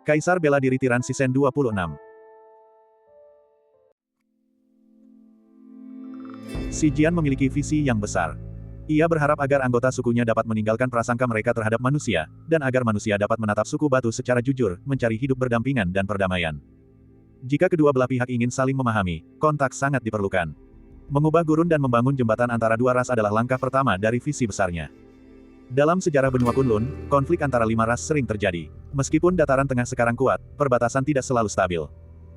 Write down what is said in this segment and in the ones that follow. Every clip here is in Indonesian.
Kaisar Bela Diri Tiran Sisen 26. Si Jian memiliki visi yang besar. Ia berharap agar anggota sukunya dapat meninggalkan prasangka mereka terhadap manusia, dan agar manusia dapat menatap suku batu secara jujur, mencari hidup berdampingan dan perdamaian. Jika kedua belah pihak ingin saling memahami, kontak sangat diperlukan. Mengubah gurun dan membangun jembatan antara dua ras adalah langkah pertama dari visi besarnya. Dalam sejarah benua Kunlun, konflik antara 5 ras sering terjadi. Meskipun dataran tengah sekarang kuat, perbatasan tidak selalu stabil.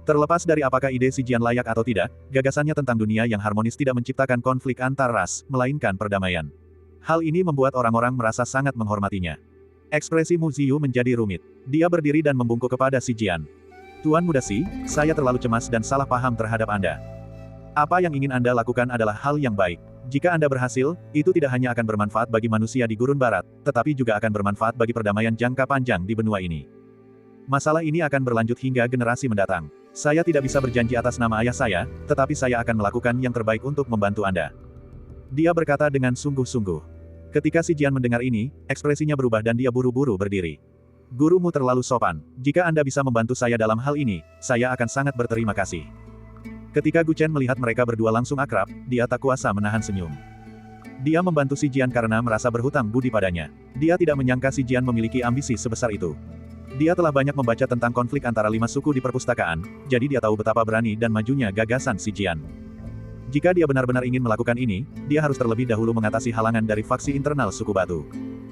Terlepas dari apakah ide si Jian layak atau tidak, gagasannya tentang dunia yang harmonis tidak menciptakan konflik antar ras, melainkan perdamaian. Hal ini membuat orang-orang merasa sangat menghormatinya. Ekspresi Mu Ziyu menjadi rumit. Dia berdiri dan membungkuk kepada si Jian. Tuan Muda Si, saya terlalu cemas dan salah paham terhadap Anda. Apa yang ingin Anda lakukan adalah hal yang baik. Jika Anda berhasil, itu tidak hanya akan bermanfaat bagi manusia di Gurun Barat, tetapi juga akan bermanfaat bagi perdamaian jangka panjang di benua ini. Masalah ini akan berlanjut hingga generasi mendatang. Saya tidak bisa berjanji atas nama ayah saya, tetapi saya akan melakukan yang terbaik untuk membantu Anda. Dia berkata dengan sungguh-sungguh. Ketika si Jian mendengar ini, ekspresinya berubah dan dia buru-buru berdiri. Gurumu terlalu sopan. Jika Anda bisa membantu saya dalam hal ini, saya akan sangat berterima kasih. Ketika Gu Chen melihat mereka berdua langsung akrab, dia tak kuasa menahan senyum. Dia membantu si Jian karena merasa berhutang budi padanya. Dia tidak menyangka si Jian memiliki ambisi sebesar itu. Dia telah banyak membaca tentang konflik antara 5 suku di perpustakaan, jadi dia tahu betapa berani dan majunya gagasan si Jian. Jika dia benar-benar ingin melakukan ini, dia harus terlebih dahulu mengatasi halangan dari faksi internal suku batu.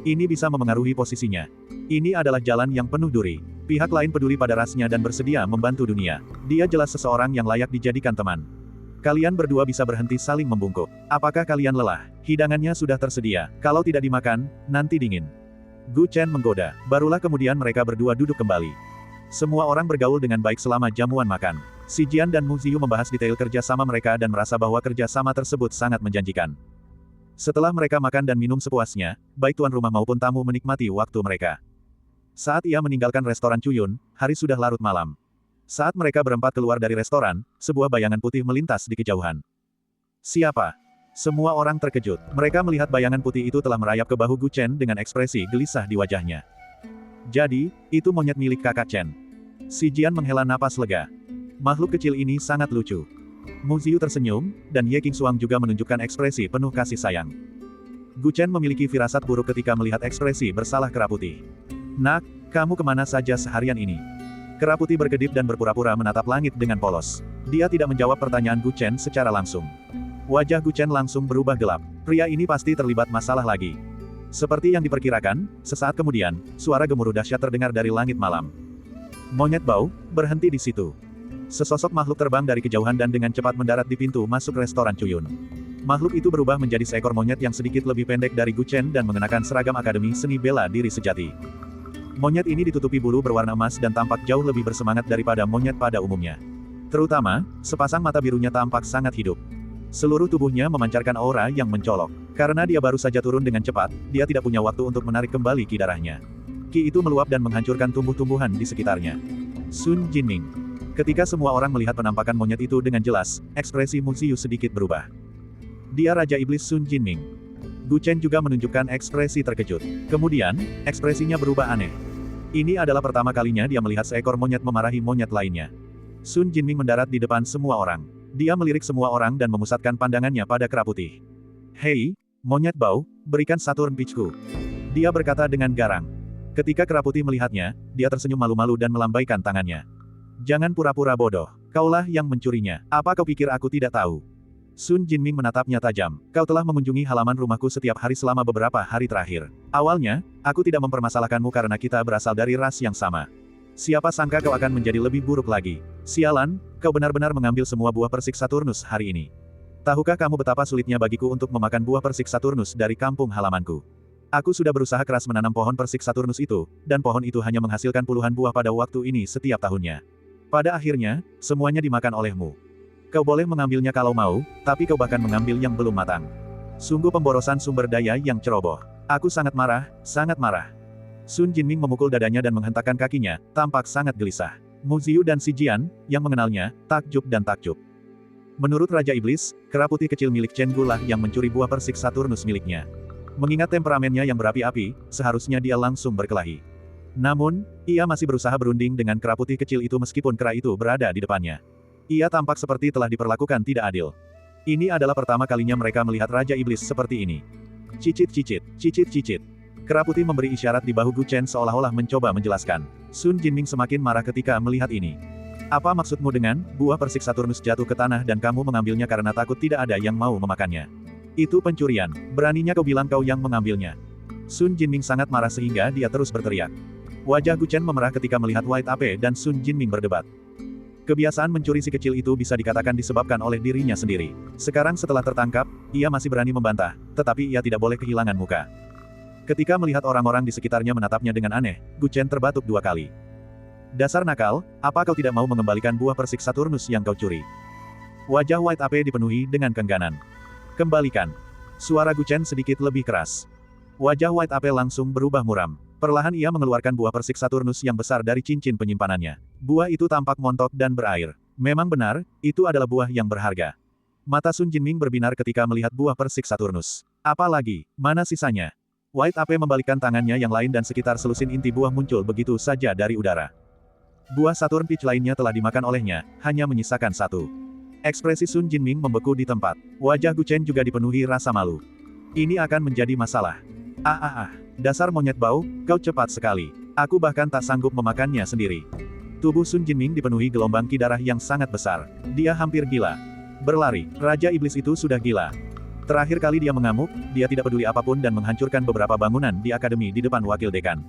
Ini bisa memengaruhi posisinya. Ini adalah jalan yang penuh duri. Pihak lain peduli pada rasnya dan bersedia membantu dunia. Dia jelas seseorang yang layak dijadikan teman. Kalian berdua bisa berhenti saling membungkuk. Apakah kalian lelah? Hidangannya sudah tersedia. Kalau tidak dimakan, nanti dingin. Gu Chen menggoda. Barulah kemudian mereka berdua duduk kembali. Semua orang bergaul dengan baik selama jamuan makan. Si Jian dan Mu Ziyu membahas detail kerja sama mereka dan merasa bahwa kerja sama tersebut sangat menjanjikan. Setelah mereka makan dan minum sepuasnya, baik tuan rumah maupun tamu menikmati waktu mereka. Saat ia meninggalkan restoran Cuyun, hari sudah larut malam. Saat mereka berempat keluar dari restoran, sebuah bayangan putih melintas di kejauhan. Siapa? Semua orang terkejut. Mereka melihat bayangan putih itu telah merayap ke bahu Gu Chen dengan ekspresi gelisah di wajahnya. Jadi, itu monyet milik kakak Chen. Si Jian menghela napas lega. Makhluk kecil ini sangat lucu. Mu Ziyu tersenyum, dan Ye Qingxuang juga menunjukkan ekspresi penuh kasih sayang. Gu Chen memiliki firasat buruk ketika melihat ekspresi bersalah kera putih. Nak, kamu kemana saja seharian ini? Kera putih berkedip dan berpura-pura menatap langit dengan polos. Dia tidak menjawab pertanyaan Gu Chen secara langsung. Wajah Gu Chen langsung berubah gelap. Pria ini pasti terlibat masalah lagi. Seperti yang diperkirakan, sesaat kemudian, suara gemuruh dahsyat terdengar dari langit malam. Monyet bau, berhenti di situ. Sesosok makhluk terbang dari kejauhan dan dengan cepat mendarat di pintu masuk restoran Cuyun. Makhluk itu berubah menjadi seekor monyet yang sedikit lebih pendek dari Gu Chen dan mengenakan seragam Akademi Seni Bela Diri Sejati. Monyet ini ditutupi bulu berwarna emas dan tampak jauh lebih bersemangat daripada monyet pada umumnya. Terutama, sepasang mata birunya tampak sangat hidup. Seluruh tubuhnya memancarkan aura yang mencolok. Karena dia baru saja turun dengan cepat, dia tidak punya waktu untuk menarik kembali ki darahnya. Ki itu meluap dan menghancurkan tumbuh-tumbuhan di sekitarnya. Sun Jinming. Ketika semua orang melihat penampakan monyet itu dengan jelas, ekspresi Mu Ziyu sedikit berubah. Dia Raja Iblis Sun Jinming. Gu Chen juga menunjukkan ekspresi terkejut. Kemudian, ekspresinya berubah aneh. Ini adalah pertama kalinya dia melihat seekor monyet memarahi monyet lainnya. Sun Jinming mendarat di depan semua orang. Dia melirik semua orang dan memusatkan pandangannya pada kera putih. Hei, monyet bau, berikan Saturn Peachku. Dia berkata dengan garang. Ketika kera putih melihatnya, dia tersenyum malu-malu dan melambaikan tangannya. Jangan pura-pura bodoh. Kaulah yang mencurinya. Apa kau pikir aku tidak tahu? Sun Jinming menatapnya tajam. Kau telah mengunjungi halaman rumahku setiap hari selama beberapa hari terakhir. Awalnya, aku tidak mempermasalahkanmu karena kita berasal dari ras yang sama. Siapa sangka kau akan menjadi lebih buruk lagi. Sialan, kau benar-benar mengambil semua buah persik Saturnus hari ini. Tahukah kamu betapa sulitnya bagiku untuk memakan buah persik Saturnus dari kampung halamanku? Aku sudah berusaha keras menanam pohon persik Saturnus itu, dan pohon itu hanya menghasilkan puluhan buah pada waktu ini setiap tahunnya. Pada akhirnya, semuanya dimakan olehmu. Kau boleh mengambilnya kalau mau, tapi kau bahkan mengambil yang belum matang. Sungguh pemborosan sumber daya yang ceroboh. Aku sangat marah, sangat marah. Sun Jinming memukul dadanya dan menghentakkan kakinya, tampak sangat gelisah. Mu Ziyu dan si Jian, yang mengenalnya, takjub dan takjub. Menurut Raja Iblis, kera putih kecil milik Chen Gu lah yang mencuri buah persik Saturnus miliknya. Mengingat temperamennya yang berapi-api, seharusnya dia langsung berkelahi. Namun, ia masih berusaha berunding dengan kera putih kecil itu meskipun kera itu berada di depannya. Ia tampak seperti telah diperlakukan tidak adil. Ini adalah pertama kalinya mereka melihat Raja Iblis seperti ini. Cicit-cicit, cicit-cicit. Kera putih memberi isyarat di bahu Gu Chen seolah-olah mencoba menjelaskan. Sun Jinming semakin marah ketika melihat ini. Apa maksudmu dengan, buah persik Saturnus jatuh ke tanah dan kamu mengambilnya karena takut tidak ada yang mau memakannya? Itu pencurian, beraninya kau bilang kau yang mengambilnya. Sun Jinming sangat marah sehingga dia terus berteriak. Wajah Gu Chen memerah ketika melihat White Ape dan Sun Jinming berdebat. Kebiasaan mencuri si kecil itu bisa dikatakan disebabkan oleh dirinya sendiri. Sekarang setelah tertangkap, ia masih berani membantah, tetapi ia tidak boleh kehilangan muka. Ketika melihat orang-orang di sekitarnya menatapnya dengan aneh, Gu Chen terbatuk 2 kali. Dasar nakal, apa kau tidak mau mengembalikan buah persik Saturnus yang kau curi? Wajah White Ape dipenuhi dengan kengganan. Kembalikan. Suara Gu Chen sedikit lebih keras. Wajah White Ape langsung berubah muram. Perlahan ia mengeluarkan buah persik Saturnus yang besar dari cincin penyimpanannya. Buah itu tampak montok dan berair. Memang benar, itu adalah buah yang berharga. Mata Sun Jinming berbinar ketika melihat buah persik Saturnus. Apalagi, mana sisanya? White Ape membalikkan tangannya yang lain dan sekitar selusin inti buah muncul begitu saja dari udara. Buah Saturn Peach lainnya telah dimakan olehnya, hanya menyisakan 1. Ekspresi Sun Jinming membeku di tempat. Wajah Gu Chen juga dipenuhi rasa malu. Ini akan menjadi masalah. Dasar monyet bau, kau cepat sekali. Aku bahkan tak sanggup memakannya sendiri. Tubuh Sun Jinming dipenuhi gelombang ki darah yang sangat besar. Dia hampir gila. Berlari, Raja Iblis itu sudah gila. Terakhir kali dia mengamuk, dia tidak peduli apapun dan menghancurkan beberapa bangunan di akademi di depan wakil dekan.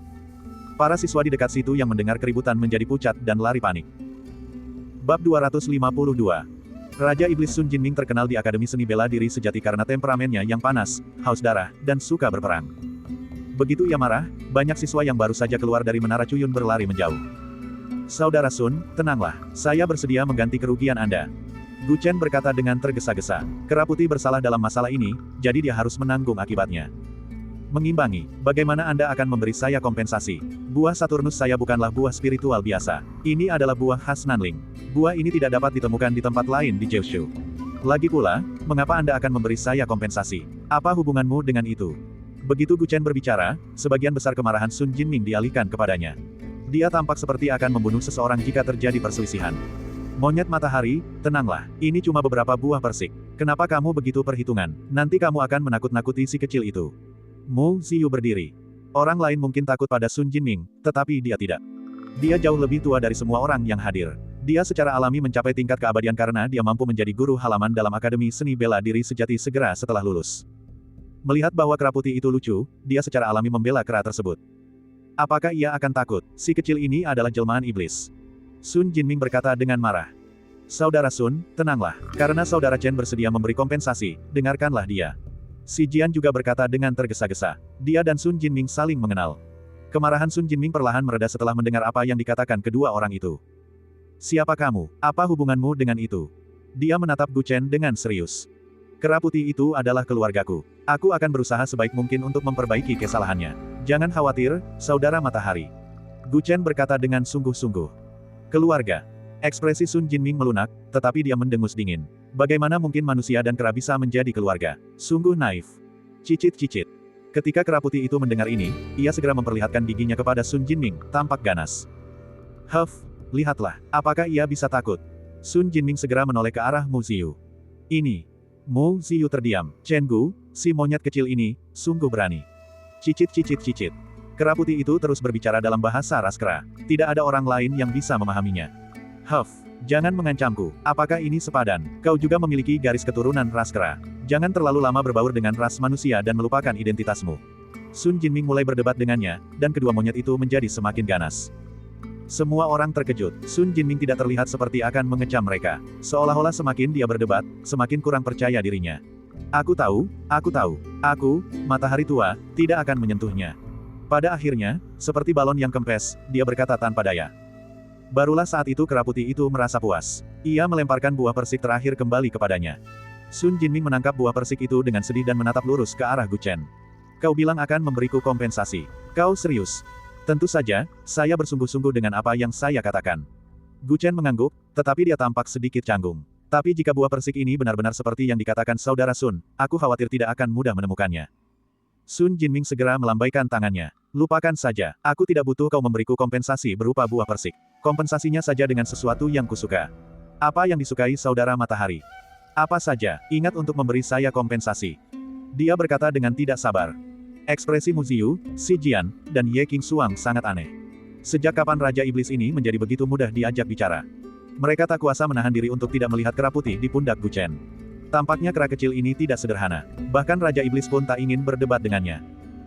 Para siswa di dekat situ yang mendengar keributan menjadi pucat dan lari panik. Bab 252. Raja Iblis Sun Jinming terkenal di Akademi Seni Bela Diri Sejati karena temperamennya yang panas, haus darah, dan suka berperang. Begitu ia marah, banyak siswa yang baru saja keluar dari Menara Cuyun berlari menjauh. Saudara Sun, tenanglah, saya bersedia mengganti kerugian Anda. Gu Chen berkata dengan tergesa-gesa. Kera putih bersalah dalam masalah ini, jadi dia harus menanggung akibatnya. Mengimbangi, bagaimana Anda akan memberi saya kompensasi? Buah Saturnus saya bukanlah buah spiritual biasa. Ini adalah buah khas Nanling. Buah ini tidak dapat ditemukan di tempat lain di Jiuzhou. Lagi pula, mengapa Anda akan memberi saya kompensasi? Apa hubunganmu dengan itu? Begitu Gu Chen berbicara, sebagian besar kemarahan Sun Jinming dialihkan kepadanya. Dia tampak seperti akan membunuh seseorang jika terjadi perselisihan. Monyet matahari, tenanglah, ini cuma beberapa buah persik. Kenapa kamu begitu perhitungan? Nanti kamu akan menakut-nakuti si kecil itu. Mu Ziyu berdiri. Orang lain mungkin takut pada Sun Jinming, tetapi dia tidak. Dia jauh lebih tua dari semua orang yang hadir. Dia secara alami mencapai tingkat keabadian karena dia mampu menjadi guru halaman dalam Akademi Seni Bela Diri Sejati segera setelah lulus. Melihat bahwa kera putih itu lucu, dia secara alami membela kera tersebut. Apakah ia akan takut? Si kecil ini adalah jelmaan iblis. Sun Jinming berkata dengan marah. Saudara Sun, tenanglah, karena saudara Chen bersedia memberi kompensasi, dengarkanlah dia. Si Jian juga berkata dengan tergesa-gesa. Dia dan Sun Jinming saling mengenal. Kemarahan Sun Jinming perlahan mereda setelah mendengar apa yang dikatakan kedua orang itu. Siapa kamu? Apa hubunganmu dengan itu? Dia menatap Gu Chen dengan serius. Kera putih itu adalah keluargaku. Aku akan berusaha sebaik mungkin untuk memperbaiki kesalahannya. Jangan khawatir, saudara matahari. Gu Chen berkata dengan sungguh-sungguh. Keluarga. Ekspresi Sun Jinming melunak, tetapi dia mendengus dingin. Bagaimana mungkin manusia dan kera bisa menjadi keluarga? Sungguh naif. Cicit-cicit. Ketika kera putih itu mendengar ini, ia segera memperlihatkan giginya kepada Sun Jinming, tampak ganas. Huff, lihatlah, apakah ia bisa takut? Sun Jinming segera menoleh ke arah Mu Ziyu. Ini. Mu Ziyu terdiam. Chen Gu, si monyet kecil ini, sungguh berani. Cicit-cicit-cicit. Kera putih itu terus berbicara dalam bahasa ras kera. Tidak ada orang lain yang bisa memahaminya. Huff, jangan mengancamku. Apakah ini sepadan? Kau juga memiliki garis keturunan ras kera. Jangan terlalu lama berbaur dengan ras manusia dan melupakan identitasmu. Sun Jinming mulai berdebat dengannya, dan kedua monyet itu menjadi semakin ganas. Semua orang terkejut. Sun Jinming tidak terlihat seperti akan mengecam mereka. Seolah-olah semakin dia berdebat, semakin kurang percaya dirinya. Aku tahu, aku, matahari tua, tidak akan menyentuhnya. Pada akhirnya, seperti balon yang kempes, dia berkata tanpa daya. Barulah saat itu kera putih itu merasa puas. Ia melemparkan buah persik terakhir kembali kepadanya. Sun Jinming menangkap buah persik itu dengan sedih dan menatap lurus ke arah Gu Chen. Kau bilang akan memberiku kompensasi. Kau serius? Tentu saja, saya bersungguh-sungguh dengan apa yang saya katakan. Gu Chen mengangguk, tetapi dia tampak sedikit canggung. Tapi jika buah persik ini benar-benar seperti yang dikatakan saudara Sun, aku khawatir tidak akan mudah menemukannya. Sun Jinming segera melambaikan tangannya. Lupakan saja, aku tidak butuh kau memberiku kompensasi berupa buah persik. Kompensasinya saja dengan sesuatu yang kusuka. Apa yang disukai saudara matahari? Apa saja, ingat untuk memberi saya kompensasi. Dia berkata dengan tidak sabar. Ekspresi Mu Ziyu, Si Jian, dan Ye Qingxuang sangat aneh. Sejak kapan Raja Iblis ini menjadi begitu mudah diajak bicara? Mereka tak kuasa menahan diri untuk tidak melihat kera putih di pundak Gu Chen. Tampaknya kera kecil ini tidak sederhana. Bahkan Raja Iblis pun tak ingin berdebat dengannya.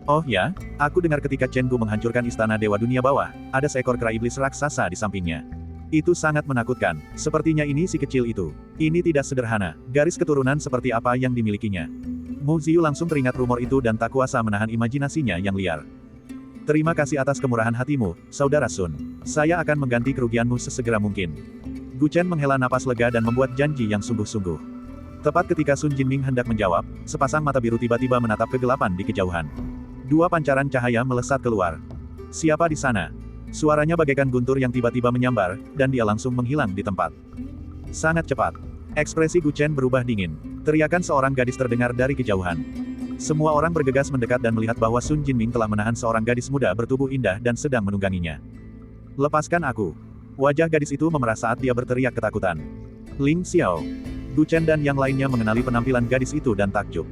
Oh ya, aku dengar ketika Chen Gu menghancurkan istana Dewa Dunia Bawah, ada seekor kera iblis raksasa di sampingnya. Itu sangat menakutkan. Sepertinya ini si kecil itu. Ini tidak sederhana. Garis keturunan seperti apa yang dimilikinya? Mu Ziyu langsung teringat rumor itu dan tak kuasa menahan imajinasinya yang liar. Terima kasih atas kemurahan hatimu, Saudara Sun. Saya akan mengganti kerugianmu sesegera mungkin. Gu Chen menghela napas lega dan membuat janji yang sungguh-sungguh. Tepat ketika Sun Jinming hendak menjawab, sepasang mata biru tiba-tiba menatap kegelapan di kejauhan. Dua pancaran cahaya melesat keluar. Siapa di sana? Suaranya bagaikan guntur yang tiba-tiba menyambar, dan dia langsung menghilang di tempat. Sangat cepat. Ekspresi Gu Chen berubah dingin. Teriakan seorang gadis terdengar dari kejauhan. Semua orang bergegas mendekat dan melihat bahwa Sun Jinming telah menahan seorang gadis muda bertubuh indah dan sedang menungganginya. Lepaskan aku. Wajah gadis itu memerah saat dia berteriak ketakutan. Ling Xiao. Gu Chen dan yang lainnya mengenali penampilan gadis itu dan takjub.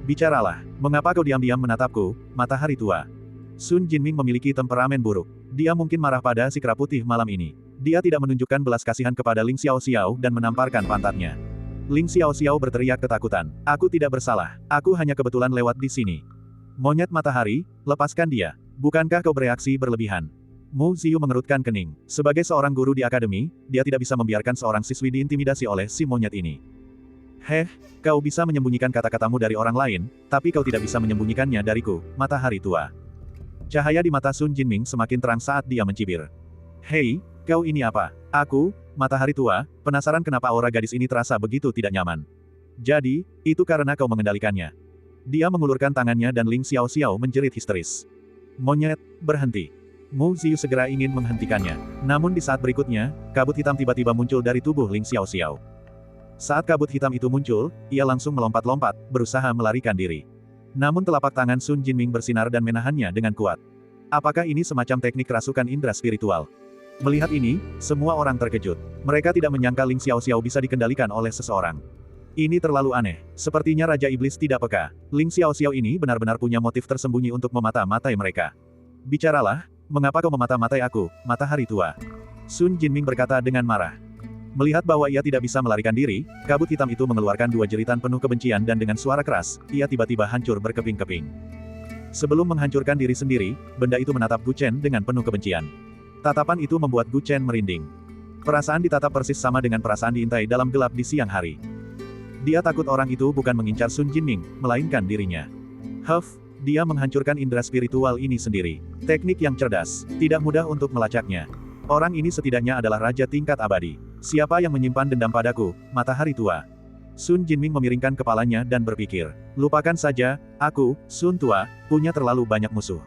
Bicaralah, mengapa kau diam-diam menatapku, matahari tua? Sun Jinming memiliki temperamen buruk. Dia mungkin marah pada si kera putih malam ini. Dia tidak menunjukkan belas kasihan kepada Ling Xiao Xiao dan menamparkan pantatnya. Ling Xiao Xiao berteriak ketakutan. Aku tidak bersalah, aku hanya kebetulan lewat di sini. Monyet matahari, lepaskan dia. Bukankah kau bereaksi berlebihan? Mu Ziyu mengerutkan kening. Sebagai seorang guru di akademi, dia tidak bisa membiarkan seorang siswi diintimidasi oleh si monyet ini. Heh, kau bisa menyembunyikan kata-katamu dari orang lain, tapi kau tidak bisa menyembunyikannya dariku, matahari tua. Cahaya di mata Sun Jinming semakin terang saat dia mencibir. Hei, kau ini apa? Aku, matahari tua, penasaran kenapa aura gadis ini terasa begitu tidak nyaman. Jadi, itu karena kau mengendalikannya. Dia mengulurkan tangannya dan Ling Xiao Xiao menjerit histeris. Monyet, berhenti. Mu Ziyu segera ingin menghentikannya. Namun di saat berikutnya, kabut hitam tiba-tiba muncul dari tubuh Ling Xiao Xiao. Saat kabut hitam itu muncul, ia langsung melompat-lompat, berusaha melarikan diri. Namun telapak tangan Sun Jinming bersinar dan menahannya dengan kuat. Apakah ini semacam teknik kerasukan indera spiritual? Melihat ini, semua orang terkejut. Mereka tidak menyangka Ling Xiao Xiao bisa dikendalikan oleh seseorang. Ini terlalu aneh. Sepertinya Raja Iblis tidak peka. Ling Xiao Xiao ini benar-benar punya motif tersembunyi untuk memata-matai mereka. Bicaralah, mengapa kau memata-matai aku, matahari tua? Sun Jinming berkata dengan marah. Melihat bahwa ia tidak bisa melarikan diri, kabut hitam itu mengeluarkan dua jeritan penuh kebencian dan dengan suara keras, ia tiba-tiba hancur berkeping-keping. Sebelum menghancurkan diri sendiri, benda itu menatap Gu Chen dengan penuh kebencian. Tatapan itu membuat Gu Chen merinding. Perasaan ditatap persis sama dengan perasaan diintai dalam gelap di siang hari. Dia takut orang itu bukan mengincar Sun Jinming, melainkan dirinya. Dia menghancurkan indera spiritual ini sendiri. Teknik yang cerdas, tidak mudah untuk melacaknya. Orang ini setidaknya adalah raja tingkat abadi. Siapa yang menyimpan dendam padaku, matahari tua? Sun Jinming memiringkan kepalanya dan berpikir. Lupakan saja, aku, Sun tua, punya terlalu banyak musuh.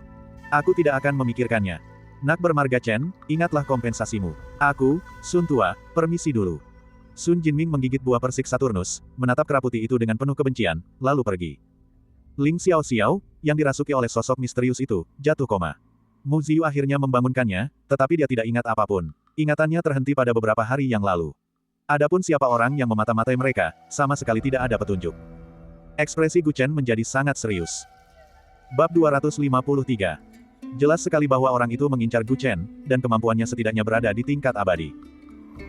Aku tidak akan memikirkannya. Nak bermarga Chen, ingatlah kompensasimu. Aku, Sun tua, permisi dulu. Sun Jinming menggigit buah persik Saturnus, menatap kera putih itu dengan penuh kebencian, lalu pergi. Ling Xiao Xiao, yang dirasuki oleh sosok misterius itu, jatuh koma. Mu Ziyu akhirnya membangunkannya, tetapi dia tidak ingat apapun. Ingatannya terhenti pada beberapa hari yang lalu. Adapun siapa orang yang memata-matai mereka, sama sekali tidak ada petunjuk. Ekspresi Gu Chen menjadi sangat serius. Bab 253. Jelas sekali bahwa orang itu mengincar Gu Chen, dan kemampuannya setidaknya berada di tingkat abadi.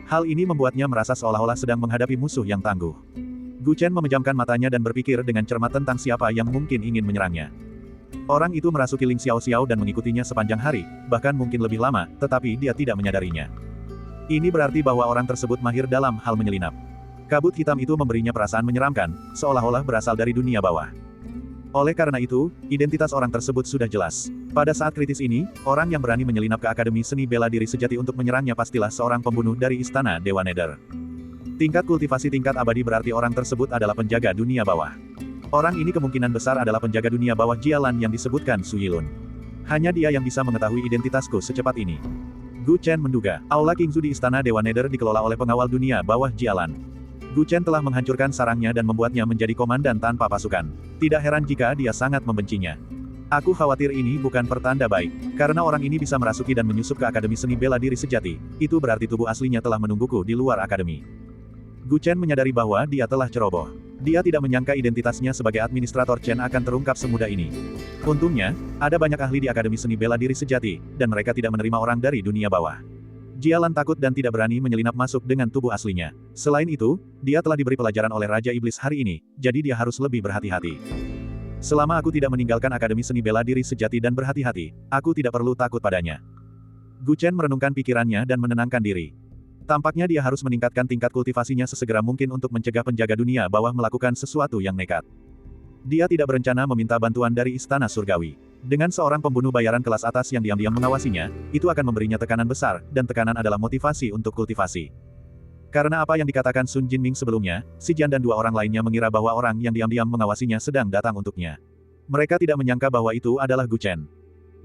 Hal ini membuatnya merasa seolah-olah sedang menghadapi musuh yang tangguh. Gu Chen memejamkan matanya dan berpikir dengan cermat tentang siapa yang mungkin ingin menyerangnya. Orang itu merasuki Ling Xiao Xiao dan mengikutinya sepanjang hari, bahkan mungkin lebih lama, tetapi dia tidak menyadarinya. Ini berarti bahwa orang tersebut mahir dalam hal menyelinap. Kabut hitam itu memberinya perasaan menyeramkan, seolah-olah berasal dari dunia bawah. Oleh karena itu, identitas orang tersebut sudah jelas. Pada saat kritis ini, orang yang berani menyelinap ke Akademi Seni Bela Diri Sejati untuk menyerangnya pastilah seorang pembunuh dari Istana Dewa Nether. Tingkat kultivasi tingkat abadi berarti orang tersebut adalah penjaga dunia bawah. Orang ini kemungkinan besar adalah penjaga dunia bawah Jialan yang disebutkan Su Yilun. Hanya dia yang bisa mengetahui identitasku secepat ini. Gu Chen menduga, Aula Qingzu di Istana Dewa Nether dikelola oleh pengawal dunia bawah Jialan. Gu Chen telah menghancurkan sarangnya dan membuatnya menjadi komandan tanpa pasukan. Tidak heran jika dia sangat membencinya. Aku khawatir ini bukan pertanda baik. Karena orang ini bisa merasuki dan menyusup ke Akademi Seni Bela Diri Sejati, itu berarti tubuh aslinya telah menungguku di luar akademi. Gu Chen menyadari bahwa dia telah ceroboh. Dia tidak menyangka identitasnya sebagai administrator Chen akan terungkap semudah ini. Untungnya, ada banyak ahli di Akademi Seni Bela Diri Sejati, dan mereka tidak menerima orang dari dunia bawah. Jialan takut dan tidak berani menyelinap masuk dengan tubuh aslinya. Selain itu, dia telah diberi pelajaran oleh Raja Iblis hari ini, jadi dia harus lebih berhati-hati. Selama aku tidak meninggalkan Akademi Seni Bela Diri Sejati dan berhati-hati, aku tidak perlu takut padanya. Gu Chen merenungkan pikirannya dan menenangkan diri. Tampaknya dia harus meningkatkan tingkat kultivasinya sesegera mungkin untuk mencegah penjaga dunia bawah melakukan sesuatu yang nekat. Dia tidak berencana meminta bantuan dari Istana Surgawi. Dengan seorang pembunuh bayaran kelas atas yang diam-diam mengawasinya, itu akan memberinya tekanan besar, dan tekanan adalah motivasi untuk kultivasi. Karena apa yang dikatakan Sun Jinming sebelumnya, Si Jian dan dua orang lainnya mengira bahwa orang yang diam-diam mengawasinya sedang datang untuknya. Mereka tidak menyangka bahwa itu adalah Gu Chen.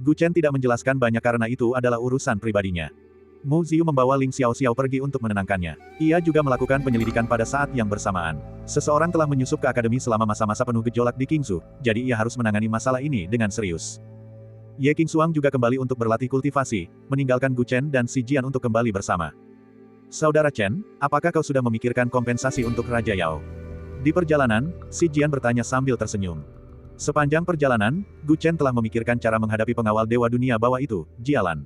Gu Chen tidak menjelaskan banyak karena itu adalah urusan pribadinya. Mu Ziyu membawa Ling Xiaoxiao pergi untuk menenangkannya. Ia juga melakukan penyelidikan pada saat yang bersamaan. Seseorang telah menyusup ke akademi selama masa-masa penuh gejolak di Qingsu, jadi ia harus menangani masalah ini dengan serius. Ye Qingxuang juga kembali untuk berlatih kultivasi, meninggalkan Gu Chen dan Si Jian untuk kembali bersama. Saudara Chen, apakah kau sudah memikirkan kompensasi untuk Raja Yao? Di perjalanan, Si Jian bertanya sambil tersenyum. Sepanjang perjalanan, Gu Chen telah memikirkan cara menghadapi pengawal Dewa Dunia Bawah itu, Jialan.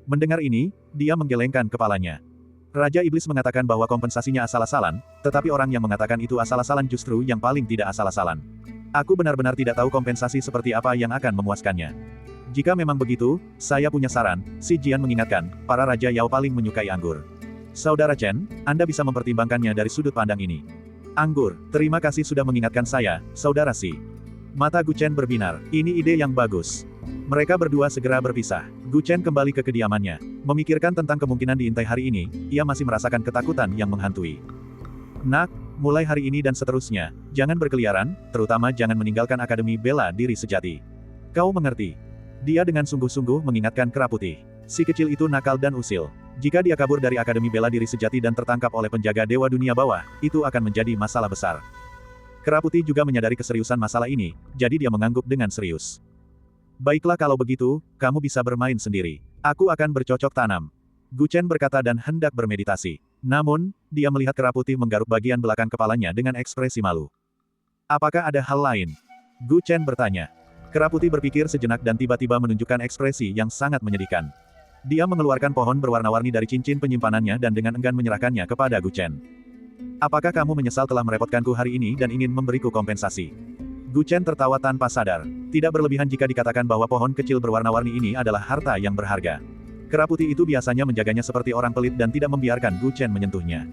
Mendengar ini, dia menggelengkan kepalanya. Raja Iblis mengatakan bahwa kompensasinya asal-asalan, tetapi orang yang mengatakan itu asal-asalan justru yang paling tidak asal-asalan. Aku benar-benar tidak tahu kompensasi seperti apa yang akan memuaskannya. Jika memang begitu, saya punya saran, Si Jian mengingatkan, para Raja Yao paling menyukai anggur. Saudara Chen, Anda bisa mempertimbangkannya dari sudut pandang ini. Anggur, terima kasih sudah mengingatkan saya, Saudara Si. Mata Gu Chen berbinar, ini ide yang bagus. Mereka berdua segera berpisah. Gu Chen kembali ke kediamannya. Memikirkan tentang kemungkinan diintai hari ini, ia masih merasakan ketakutan yang menghantui. Nak, mulai hari ini dan seterusnya, jangan berkeliaran, terutama jangan meninggalkan Akademi Bela Diri Sejati. Kau mengerti? Dia dengan sungguh-sungguh mengingatkan Kera Putih. Si kecil itu nakal dan usil. Jika dia kabur dari Akademi Bela Diri Sejati dan tertangkap oleh penjaga Dewa Dunia Bawah, itu akan menjadi masalah besar. Kera Putih juga menyadari keseriusan masalah ini, jadi dia mengangguk dengan serius. Baiklah kalau begitu, kamu bisa bermain sendiri. Aku akan bercocok tanam. Gu Chen berkata dan hendak bermeditasi. Namun, dia melihat Kera Putih menggaruk bagian belakang kepalanya dengan ekspresi malu. Apakah ada hal lain? Gu Chen bertanya. Kera Putih berpikir sejenak dan tiba-tiba menunjukkan ekspresi yang sangat menyedihkan. Dia mengeluarkan pohon berwarna-warni dari cincin penyimpanannya dan dengan enggan menyerahkannya kepada Gu Chen. Apakah kamu menyesal telah merepotkanku hari ini dan ingin memberiku kompensasi? Gu Chen tertawa tanpa sadar. Tidak berlebihan jika dikatakan bahwa pohon kecil berwarna-warni ini adalah harta yang berharga. Kera Putih itu biasanya menjaganya seperti orang pelit dan tidak membiarkan Gu Chen menyentuhnya.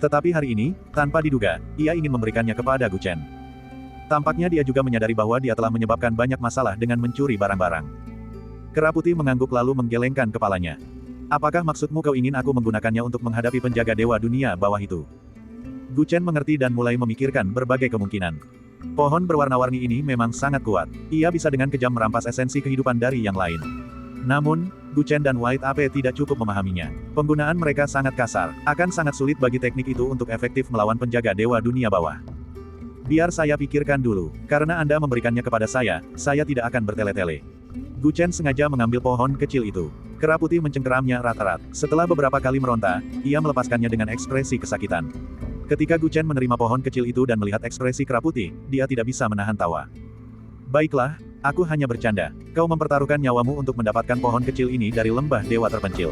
Tetapi hari ini, tanpa diduga, ia ingin memberikannya kepada Gu Chen. Tampaknya dia juga menyadari bahwa dia telah menyebabkan banyak masalah dengan mencuri barang-barang. Kera Putih mengangguk lalu menggelengkan kepalanya. Apakah maksudmu kau ingin aku menggunakannya untuk menghadapi penjaga Dewa Dunia Bawah itu? Gu Chen mengerti dan mulai memikirkan berbagai kemungkinan. Pohon berwarna-warni ini memang sangat kuat. Ia bisa dengan kejam merampas esensi kehidupan dari yang lain. Namun, Gu Chen dan White Ape tidak cukup memahaminya. Penggunaan mereka sangat kasar, akan sangat sulit bagi teknik itu untuk efektif melawan penjaga Dewa Dunia Bawah. Biar saya pikirkan dulu, karena Anda memberikannya kepada saya tidak akan bertele-tele. Gu Chen sengaja mengambil pohon kecil itu. Kera Putih mencengkeramnya rat-rat. Setelah beberapa kali meronta, ia melepaskannya dengan ekspresi kesakitan. Ketika Gu Chen menerima pohon kecil itu dan melihat ekspresi Kera Putih, dia tidak bisa menahan tawa. Baiklah, aku hanya bercanda. Kau mempertaruhkan nyawamu untuk mendapatkan pohon kecil ini dari lembah dewa terpencil.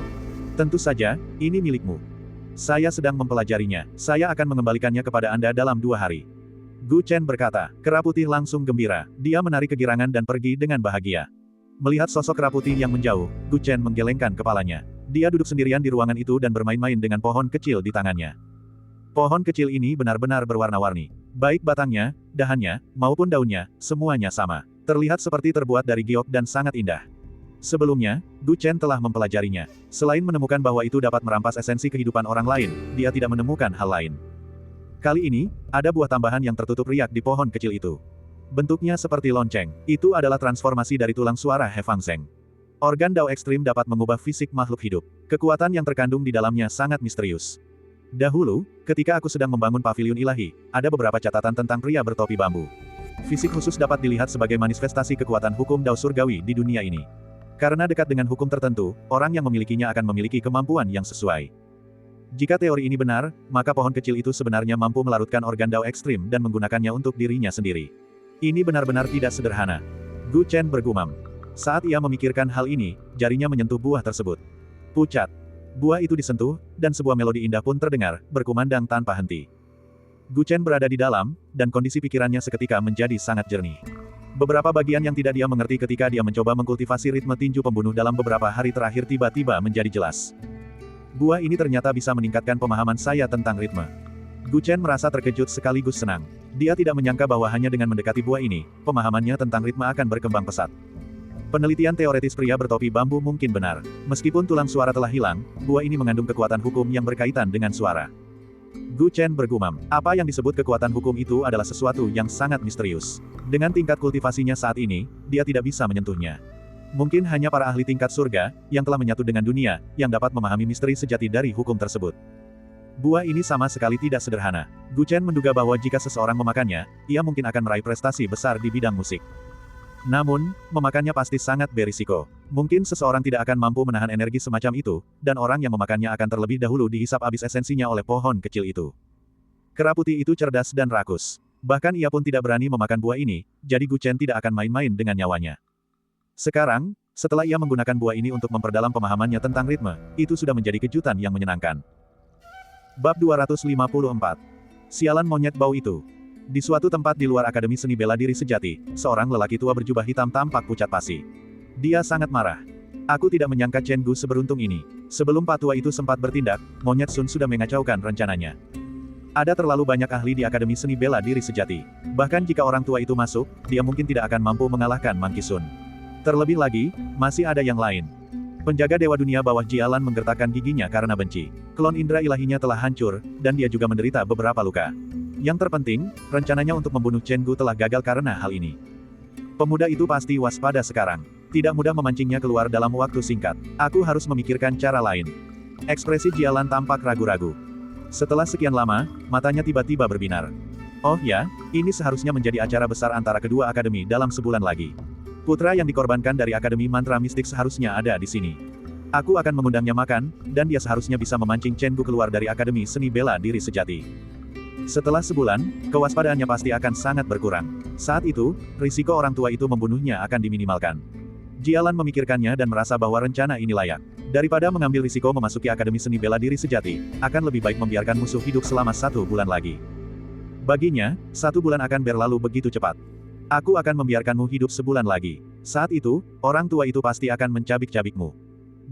Tentu saja, ini milikmu. Saya sedang mempelajarinya. Saya akan mengembalikannya kepada Anda dalam 2 hari. Gu Chen berkata. Kera Putih langsung gembira. Dia menarik kegirangan dan pergi dengan bahagia. Melihat sosok Kera Putih yang menjauh, Gu Chen menggelengkan kepalanya. Dia duduk sendirian di ruangan itu dan bermain-main dengan pohon kecil di tangannya. Pohon kecil ini benar-benar berwarna-warni. Baik batangnya, dahannya, maupun daunnya, semuanya sama. Terlihat seperti terbuat dari giok dan sangat indah. Sebelumnya, Gu Chen telah mempelajarinya. Selain menemukan bahwa itu dapat merampas esensi kehidupan orang lain, dia tidak menemukan hal lain. Kali ini, ada buah tambahan yang tertutup riak di pohon kecil itu. Bentuknya seperti lonceng. Itu adalah transformasi dari tulang suara He Fang Zheng. Organ Dao ekstrim dapat mengubah fisik makhluk hidup. Kekuatan yang terkandung di dalamnya sangat misterius. Dahulu, ketika aku sedang membangun paviliun ilahi, ada beberapa catatan tentang pria bertopi bambu. Fisik khusus dapat dilihat sebagai manifestasi kekuatan hukum Dao surgawi di dunia ini. Karena dekat dengan hukum tertentu, orang yang memilikinya akan memiliki kemampuan yang sesuai. Jika teori ini benar, maka pohon kecil itu sebenarnya mampu melarutkan organ Dao ekstrim dan menggunakannya untuk dirinya sendiri. Ini benar-benar tidak sederhana. Gu Chen bergumam. Saat ia memikirkan hal ini, jarinya menyentuh buah tersebut. Pucat. Buah itu disentuh, dan sebuah melodi indah pun terdengar, berkumandang tanpa henti. Gu Chen berada di dalam, dan kondisi pikirannya seketika menjadi sangat jernih. Beberapa bagian yang tidak dia mengerti ketika dia mencoba mengkultivasi ritme tinju pembunuh dalam beberapa hari terakhir tiba-tiba menjadi jelas. Buah ini ternyata bisa meningkatkan pemahaman saya tentang ritme. Gu Chen merasa terkejut sekaligus senang. Dia tidak menyangka bahwa hanya dengan mendekati buah ini, pemahamannya tentang ritme akan berkembang pesat. Penelitian teoretis pria bertopi bambu mungkin benar. Meskipun tulang suara telah hilang, buah ini mengandung kekuatan hukum yang berkaitan dengan suara. Gu Chen bergumam. Apa yang disebut kekuatan hukum itu adalah sesuatu yang sangat misterius. Dengan tingkat kultivasinya saat ini, dia tidak bisa menyentuhnya. Mungkin hanya para ahli tingkat surga, yang telah menyatu dengan dunia, yang dapat memahami misteri sejati dari hukum tersebut. Buah ini sama sekali tidak sederhana. Gu Chen menduga bahwa jika seseorang memakannya, ia mungkin akan meraih prestasi besar di bidang musik. Namun, memakannya pasti sangat berisiko. Mungkin seseorang tidak akan mampu menahan energi semacam itu, dan orang yang memakannya akan terlebih dahulu dihisap habis esensinya oleh pohon kecil itu. Kera putih itu cerdas dan rakus. Bahkan ia pun tidak berani memakan buah ini, jadi Gu Chen tidak akan main-main dengan nyawanya. Sekarang, setelah ia menggunakan buah ini untuk memperdalam pemahamannya tentang ritme, itu sudah menjadi kejutan yang menyenangkan. Bab 254. Sialan monyet bau itu. Di suatu tempat di luar Akademi Seni Bela Diri Sejati, seorang lelaki tua berjubah hitam tampak pucat pasi. Dia sangat marah. Aku tidak menyangka Chen Gu seberuntung ini. Sebelum Pak Tua itu sempat bertindak, Monyet Sun sudah mengacaukan rencananya. Ada terlalu banyak ahli di Akademi Seni Bela Diri Sejati. Bahkan jika orang tua itu masuk, dia mungkin tidak akan mampu mengalahkan Monkey Sun. Terlebih lagi, masih ada yang lain. Penjaga Dewa Dunia Bawah Jialan menggertakkan giginya karena benci. Klon indera ilahinya telah hancur, dan dia juga menderita beberapa luka. Yang terpenting, rencananya untuk membunuh Chen Gu telah gagal karena hal ini. Pemuda itu pasti waspada sekarang. Tidak mudah memancingnya keluar dalam waktu singkat. Aku harus memikirkan cara lain. Ekspresi Jialan tampak ragu-ragu. Setelah sekian lama, matanya tiba-tiba berbinar. Oh ya, ini seharusnya menjadi acara besar antara kedua akademi dalam sebulan lagi. Putra yang dikorbankan dari Akademi Mantra Mistik seharusnya ada di sini. Aku akan mengundangnya makan, dan dia seharusnya bisa memancing Chen Gu keluar dari Akademi Seni Bela Diri Sejati. Setelah sebulan, kewaspadaannya pasti akan sangat berkurang. Saat itu, risiko orang tua itu membunuhnya akan diminimalkan. Jialan memikirkannya dan merasa bahwa rencana ini layak. Daripada mengambil risiko memasuki Akademi Seni Bela Diri Sejati, akan lebih baik membiarkan musuh hidup selama 1 bulan lagi. Baginya, 1 bulan akan berlalu begitu cepat. Aku akan membiarkanmu hidup sebulan lagi. Saat itu, orang tua itu pasti akan mencabik-cabikmu.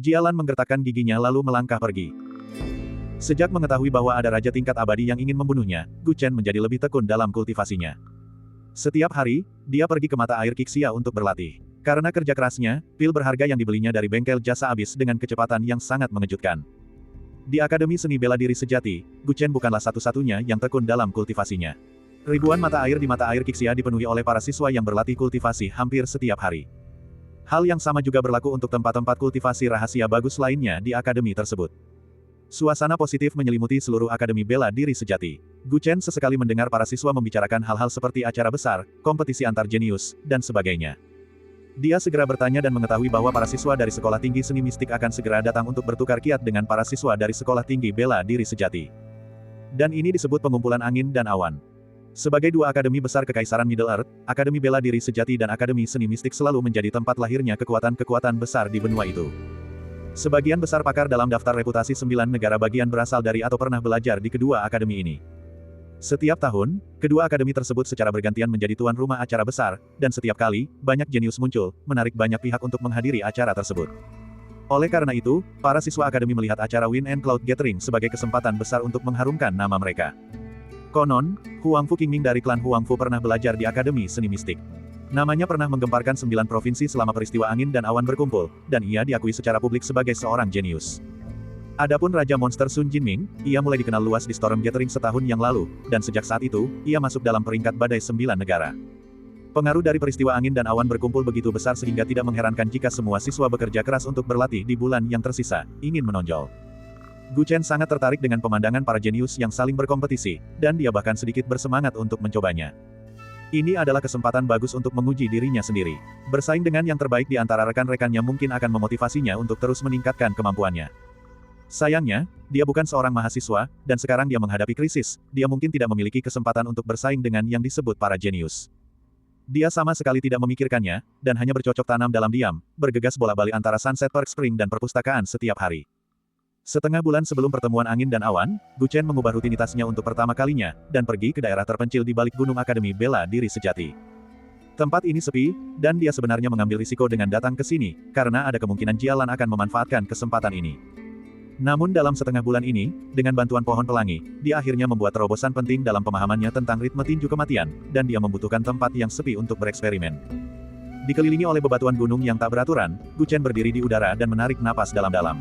Jialan menggertakkan giginya lalu melangkah pergi. Sejak mengetahui bahwa ada raja tingkat abadi yang ingin membunuhnya, Gu Chen menjadi lebih tekun dalam kultivasinya. Setiap hari, dia pergi ke mata air Qixia untuk berlatih. Karena kerja kerasnya, pil berharga yang dibelinya dari bengkel jasa habis dengan kecepatan yang sangat mengejutkan. Di Akademi Seni Bela Diri Sejati, Gu Chen bukanlah satu-satunya yang tekun dalam kultivasinya. Ribuan mata air di mata air Qixia dipenuhi oleh para siswa yang berlatih kultivasi hampir setiap hari. Hal yang sama juga berlaku untuk tempat-tempat kultivasi rahasia bagus lainnya di akademi tersebut. Suasana positif menyelimuti seluruh Akademi Bela Diri Sejati. Gu Chen sesekali mendengar para siswa membicarakan hal-hal seperti acara besar, kompetisi antar jenius, dan sebagainya. Dia segera bertanya dan mengetahui bahwa para siswa dari Sekolah Tinggi Seni Mistik akan segera datang untuk bertukar kiat dengan para siswa dari Sekolah Tinggi Bela Diri Sejati. Dan ini disebut pengumpulan angin dan awan. Sebagai dua akademi besar Kekaisaran Middle Earth, Akademi Bela Diri Sejati dan Akademi Seni Mistik selalu menjadi tempat lahirnya kekuatan-kekuatan besar di benua itu. Sebagian besar pakar dalam daftar reputasi 9 negara bagian berasal dari atau pernah belajar di kedua akademi ini. Setiap tahun, kedua akademi tersebut secara bergantian menjadi tuan rumah acara besar, dan setiap kali, banyak jenius muncul, menarik banyak pihak untuk menghadiri acara tersebut. Oleh karena itu, para siswa akademi melihat acara Wind and Cloud Gathering sebagai kesempatan besar untuk mengharumkan nama mereka. Konon, Huangfu Qingming dari klan Huangfu pernah belajar di Akademi Seni Mistik. Namanya pernah menggemparkan 9 provinsi selama peristiwa angin dan awan berkumpul, dan ia diakui secara publik sebagai seorang jenius. Adapun Raja Monster Sun Jinming, ia mulai dikenal luas di Storm Gathering setahun yang lalu, dan sejak saat itu, ia masuk dalam peringkat badai 9 negara. Pengaruh dari peristiwa angin dan awan berkumpul begitu besar sehingga tidak mengherankan jika semua siswa bekerja keras untuk berlatih di bulan yang tersisa, ingin menonjol. Gu Chen sangat tertarik dengan pemandangan para jenius yang saling berkompetisi, dan dia bahkan sedikit bersemangat untuk mencobanya. Ini adalah kesempatan bagus untuk menguji dirinya sendiri. Bersaing dengan yang terbaik di antara rekan-rekannya mungkin akan memotivasinya untuk terus meningkatkan kemampuannya. Sayangnya, dia bukan seorang mahasiswa, dan sekarang dia menghadapi krisis, dia mungkin tidak memiliki kesempatan untuk bersaing dengan yang disebut para jenius. Dia sama sekali tidak memikirkannya, dan hanya bercocok tanam dalam diam, bergegas bolak-balik antara Sunset Park Spring dan perpustakaan setiap hari. Setengah bulan sebelum pertemuan angin dan awan, Gu Chen mengubah rutinitasnya untuk pertama kalinya, dan pergi ke daerah terpencil di balik gunung Akademi Bela Diri Sejati. Tempat ini sepi, dan dia sebenarnya mengambil risiko dengan datang ke sini, karena ada kemungkinan Jialan akan memanfaatkan kesempatan ini. Namun dalam setengah bulan ini, dengan bantuan pohon pelangi, dia akhirnya membuat terobosan penting dalam pemahamannya tentang ritme tinju kematian, dan dia membutuhkan tempat yang sepi untuk bereksperimen. Dikelilingi oleh bebatuan gunung yang tak beraturan, Gu Chen berdiri di udara dan menarik napas dalam-dalam.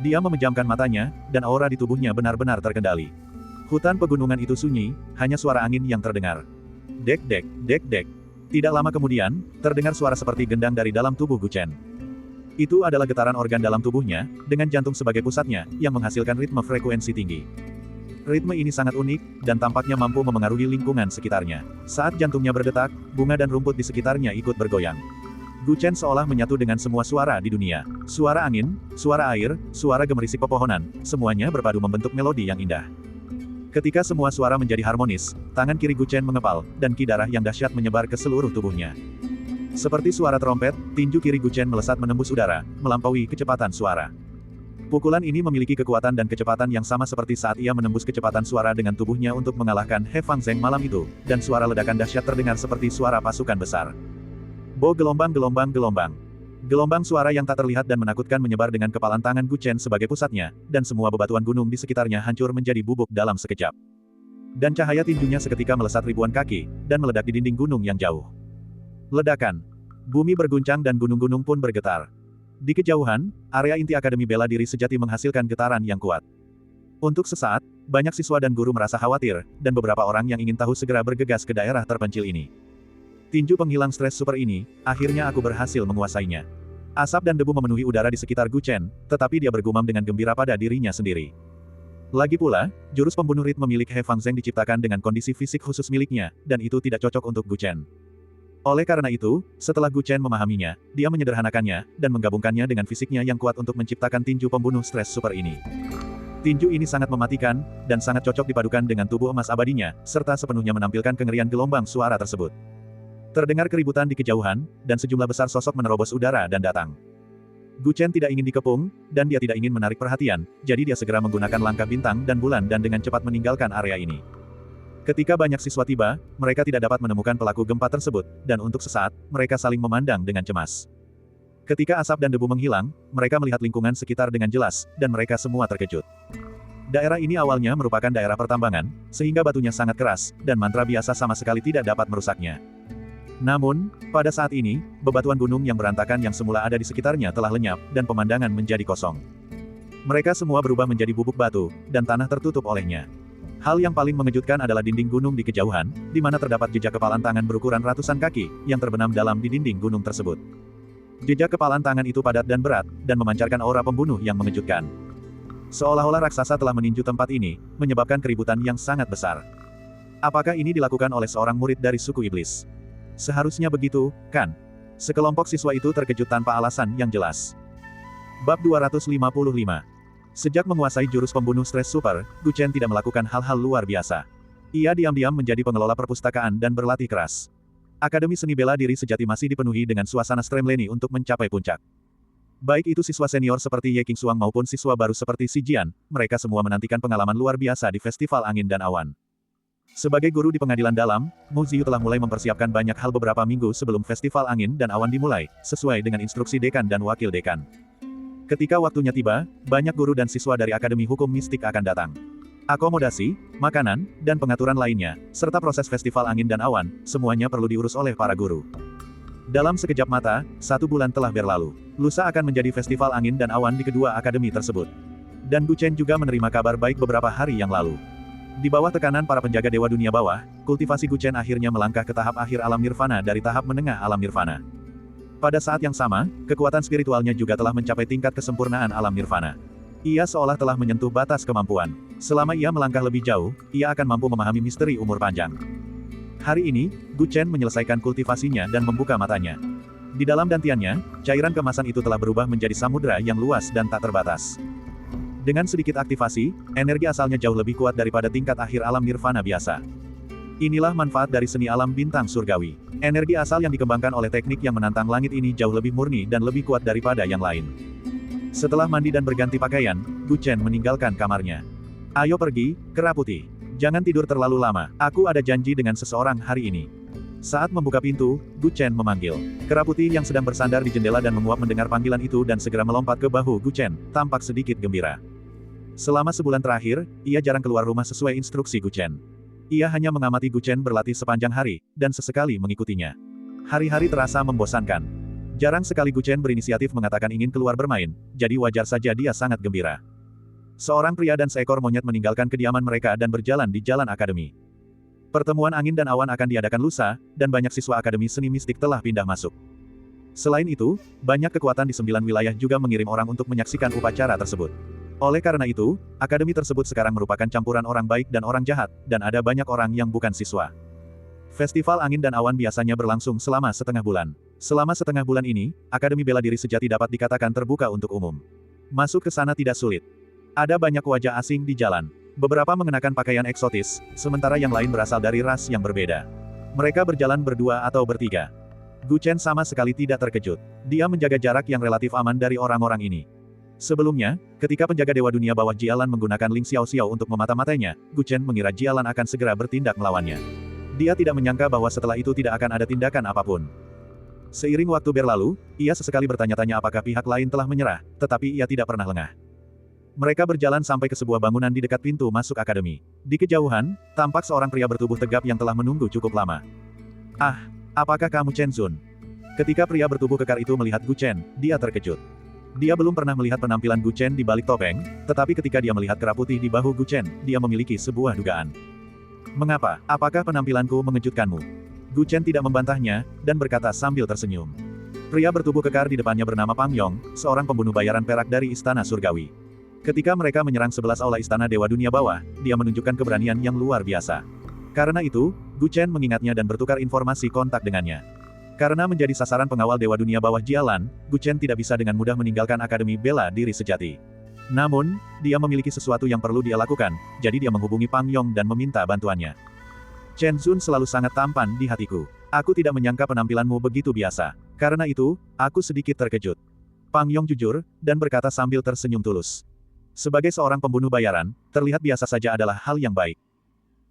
Dia memejamkan matanya, dan aura di tubuhnya benar-benar terkendali. Hutan pegunungan itu sunyi, hanya suara angin yang terdengar. Dek dek, dek dek. Tidak lama kemudian, terdengar suara seperti gendang dari dalam tubuh Gu Chen. Itu adalah getaran organ dalam tubuhnya, dengan jantung sebagai pusatnya, yang menghasilkan ritme frekuensi tinggi. Ritme ini sangat unik, dan tampaknya mampu memengaruhi lingkungan sekitarnya. Saat jantungnya berdetak, bunga dan rumput di sekitarnya ikut bergoyang. Gu Chen seolah menyatu dengan semua suara di dunia. Suara angin, suara air, suara gemerisik pepohonan, semuanya berpadu membentuk melodi yang indah. Ketika semua suara menjadi harmonis, tangan kiri Gu Chen mengepal, dan ki darah yang dahsyat menyebar ke seluruh tubuhnya. Seperti suara trompet, tinju kiri Gu Chen melesat menembus udara, melampaui kecepatan suara. Pukulan ini memiliki kekuatan dan kecepatan yang sama seperti saat ia menembus kecepatan suara dengan tubuhnya untuk mengalahkan He Fangzheng malam itu, dan suara ledakan dahsyat terdengar seperti suara pasukan besar. Bo gelombang. Gelombang suara yang tak terlihat dan menakutkan menyebar dengan kepalan tangan Gu Chen sebagai pusatnya, dan semua bebatuan gunung di sekitarnya hancur menjadi bubuk dalam sekejap. Dan cahaya tinjunya seketika melesat ribuan kaki, dan meledak di dinding gunung yang jauh. Ledakan. Bumi berguncang dan gunung-gunung pun bergetar. Di kejauhan, area inti Akademi Bela Diri Sejati menghasilkan getaran yang kuat. Untuk sesaat, banyak siswa dan guru merasa khawatir, dan beberapa orang yang ingin tahu segera bergegas ke daerah terpencil ini. Tinju penghilang stres super ini, akhirnya aku berhasil menguasainya. Asap dan debu memenuhi udara di sekitar Gu Chen, tetapi dia bergumam dengan gembira pada dirinya sendiri. Lagi pula, jurus pembunuh ritme milik He Fangzheng diciptakan dengan kondisi fisik khusus miliknya, dan itu tidak cocok untuk Gu Chen. Oleh karena itu, setelah Gu Chen memahaminya, dia menyederhanakannya, dan menggabungkannya dengan fisiknya yang kuat untuk menciptakan tinju pembunuh stres super ini. Tinju ini sangat mematikan, dan sangat cocok dipadukan dengan tubuh emas abadinya, serta sepenuhnya menampilkan kengerian gelombang suara tersebut. Terdengar keributan di kejauhan, dan sejumlah besar sosok menerobos udara dan datang. Gu Chen tidak ingin dikepung, dan dia tidak ingin menarik perhatian, jadi dia segera menggunakan langkah bintang dan bulan dan dengan cepat meninggalkan area ini. Ketika banyak siswa tiba, mereka tidak dapat menemukan pelaku gempa tersebut, dan untuk sesaat, mereka saling memandang dengan cemas. Ketika asap dan debu menghilang, mereka melihat lingkungan sekitar dengan jelas, dan mereka semua terkejut. Daerah ini awalnya merupakan daerah pertambangan, sehingga batunya sangat keras, dan mantra biasa sama sekali tidak dapat merusaknya. Namun, pada saat ini, bebatuan gunung yang berantakan yang semula ada di sekitarnya telah lenyap, dan pemandangan menjadi kosong. Mereka semua berubah menjadi bubuk batu, dan tanah tertutup olehnya. Hal yang paling mengejutkan adalah dinding gunung di kejauhan, di mana terdapat jejak kepalan tangan berukuran ratusan kaki, yang terbenam dalam di dinding gunung tersebut. Jejak kepalan tangan itu padat dan berat, dan memancarkan aura pembunuh yang mengejutkan. Seolah-olah raksasa telah meninju tempat ini, menyebabkan keributan yang sangat besar. Apakah ini dilakukan oleh seorang murid dari suku iblis? Seharusnya begitu, kan? Sekelompok siswa itu terkejut tanpa alasan yang jelas. Bab 255. Sejak menguasai jurus pembunuh stres super, Gu Chen tidak melakukan hal-hal luar biasa. Ia diam-diam menjadi pengelola perpustakaan dan berlatih keras. Akademi Seni Bela Diri Sejati masih dipenuhi dengan suasana stremleni untuk mencapai puncak. Baik itu siswa senior seperti Ye Qingxuang maupun siswa baru seperti Xi Jian, mereka semua menantikan pengalaman luar biasa di Festival Angin dan Awan. Sebagai guru di pengadilan dalam, Mu Ziyu telah mulai mempersiapkan banyak hal beberapa minggu sebelum Festival Angin dan Awan dimulai, sesuai dengan instruksi dekan dan wakil dekan. Ketika waktunya tiba, banyak guru dan siswa dari Akademi Hukum Mistik akan datang. Akomodasi, makanan, dan pengaturan lainnya, serta proses Festival Angin dan Awan, semuanya perlu diurus oleh para guru. Dalam sekejap mata, 1 bulan telah berlalu. Lusa akan menjadi Festival Angin dan Awan di kedua akademi tersebut. Dan Gu Chen juga menerima kabar baik beberapa hari yang lalu. Di bawah tekanan para penjaga Dewa Dunia Bawah, kultivasi Gu Chen akhirnya melangkah ke tahap akhir alam nirvana dari tahap menengah alam nirvana. Pada saat yang sama, kekuatan spiritualnya juga telah mencapai tingkat kesempurnaan alam nirvana. Ia seolah telah menyentuh batas kemampuan. Selama ia melangkah lebih jauh, ia akan mampu memahami misteri umur panjang. Hari ini, Gu Chen menyelesaikan kultivasinya dan membuka matanya. Di dalam dantiannya, cairan kemasan itu telah berubah menjadi samudera yang luas dan tak terbatas. Dengan sedikit aktivasi, energi asalnya jauh lebih kuat daripada tingkat akhir alam nirvana biasa. Inilah manfaat dari seni alam bintang surgawi. Energi asal yang dikembangkan oleh teknik yang menantang langit ini jauh lebih murni dan lebih kuat daripada yang lain. Setelah mandi dan berganti pakaian, Gu Chen meninggalkan kamarnya. Ayo pergi, kera putih. Jangan tidur terlalu lama, aku ada janji dengan seseorang hari ini. Saat membuka pintu, Gu Chen memanggil. Kera putih yang sedang bersandar di jendela dan menguap mendengar panggilan itu dan segera melompat ke bahu Gu Chen, tampak sedikit gembira. Selama sebulan terakhir, ia jarang keluar rumah sesuai instruksi Gu Chen. Ia hanya mengamati Gu Chen berlatih sepanjang hari, dan sesekali mengikutinya. Hari-hari terasa membosankan. Jarang sekali Gu Chen berinisiatif mengatakan ingin keluar bermain, jadi wajar saja dia sangat gembira. Seorang pria dan seekor monyet meninggalkan kediaman mereka dan berjalan di jalan akademi. Pertemuan angin dan awan akan diadakan lusa, dan banyak siswa Akademi Seni Mistik telah pindah masuk. Selain itu, banyak kekuatan di 9 wilayah juga mengirim orang untuk menyaksikan upacara tersebut. Oleh karena itu, akademi tersebut sekarang merupakan campuran orang baik dan orang jahat, dan ada banyak orang yang bukan siswa. Festival angin dan awan biasanya berlangsung selama setengah bulan. Selama setengah bulan ini, Akademi Bela Diri Sejati dapat dikatakan terbuka untuk umum. Masuk ke sana tidak sulit. Ada banyak wajah asing di jalan. Beberapa mengenakan pakaian eksotis, sementara yang lain berasal dari ras yang berbeda. Mereka berjalan berdua atau bertiga. Gu Chen sama sekali tidak terkejut. Dia menjaga jarak yang relatif aman dari orang-orang ini. Sebelumnya, ketika penjaga Dewa Dunia Bawah Jialan menggunakan Ling Xiao Xiao untuk memata-matainya, Gu Chen mengira Jialan akan segera bertindak melawannya. Dia tidak menyangka bahwa setelah itu tidak akan ada tindakan apapun. Seiring waktu berlalu, ia sesekali bertanya-tanya apakah pihak lain telah menyerah, tetapi ia tidak pernah lengah. Mereka berjalan sampai ke sebuah bangunan di dekat pintu masuk akademi. Di kejauhan, tampak seorang pria bertubuh tegap yang telah menunggu cukup lama. Ah, apakah kamu Chen Zun? Ketika pria bertubuh kekar itu melihat Gu Chen, dia terkejut. Dia belum pernah melihat penampilan Gu Chen di balik topeng, tetapi ketika dia melihat kera putih di bahu Gu Chen, dia memiliki sebuah dugaan. Mengapa? Apakah penampilanku mengejutkanmu? Gu Chen tidak membantahnya, dan berkata sambil tersenyum. Pria bertubuh kekar di depannya bernama Pang Yong, seorang pembunuh bayaran perak dari Istana Surgawi. Ketika mereka menyerang 11 aula Istana Dewa Dunia Bawah, dia menunjukkan keberanian yang luar biasa. Karena itu, Gu Chen mengingatnya dan bertukar informasi kontak dengannya. Karena menjadi sasaran pengawal Dewa Dunia Bawah Jialan, Gu Chen tidak bisa dengan mudah meninggalkan Akademi Bela Diri Sejati. Namun, dia memiliki sesuatu yang perlu dia lakukan, jadi dia menghubungi Pang Yong dan meminta bantuannya. Chen Zun selalu sangat tampan di hatiku. Aku tidak menyangka penampilanmu begitu biasa. Karena itu, aku sedikit terkejut. Pang Yong jujur, dan berkata sambil tersenyum tulus. Sebagai seorang pembunuh bayaran, terlihat biasa saja adalah hal yang baik.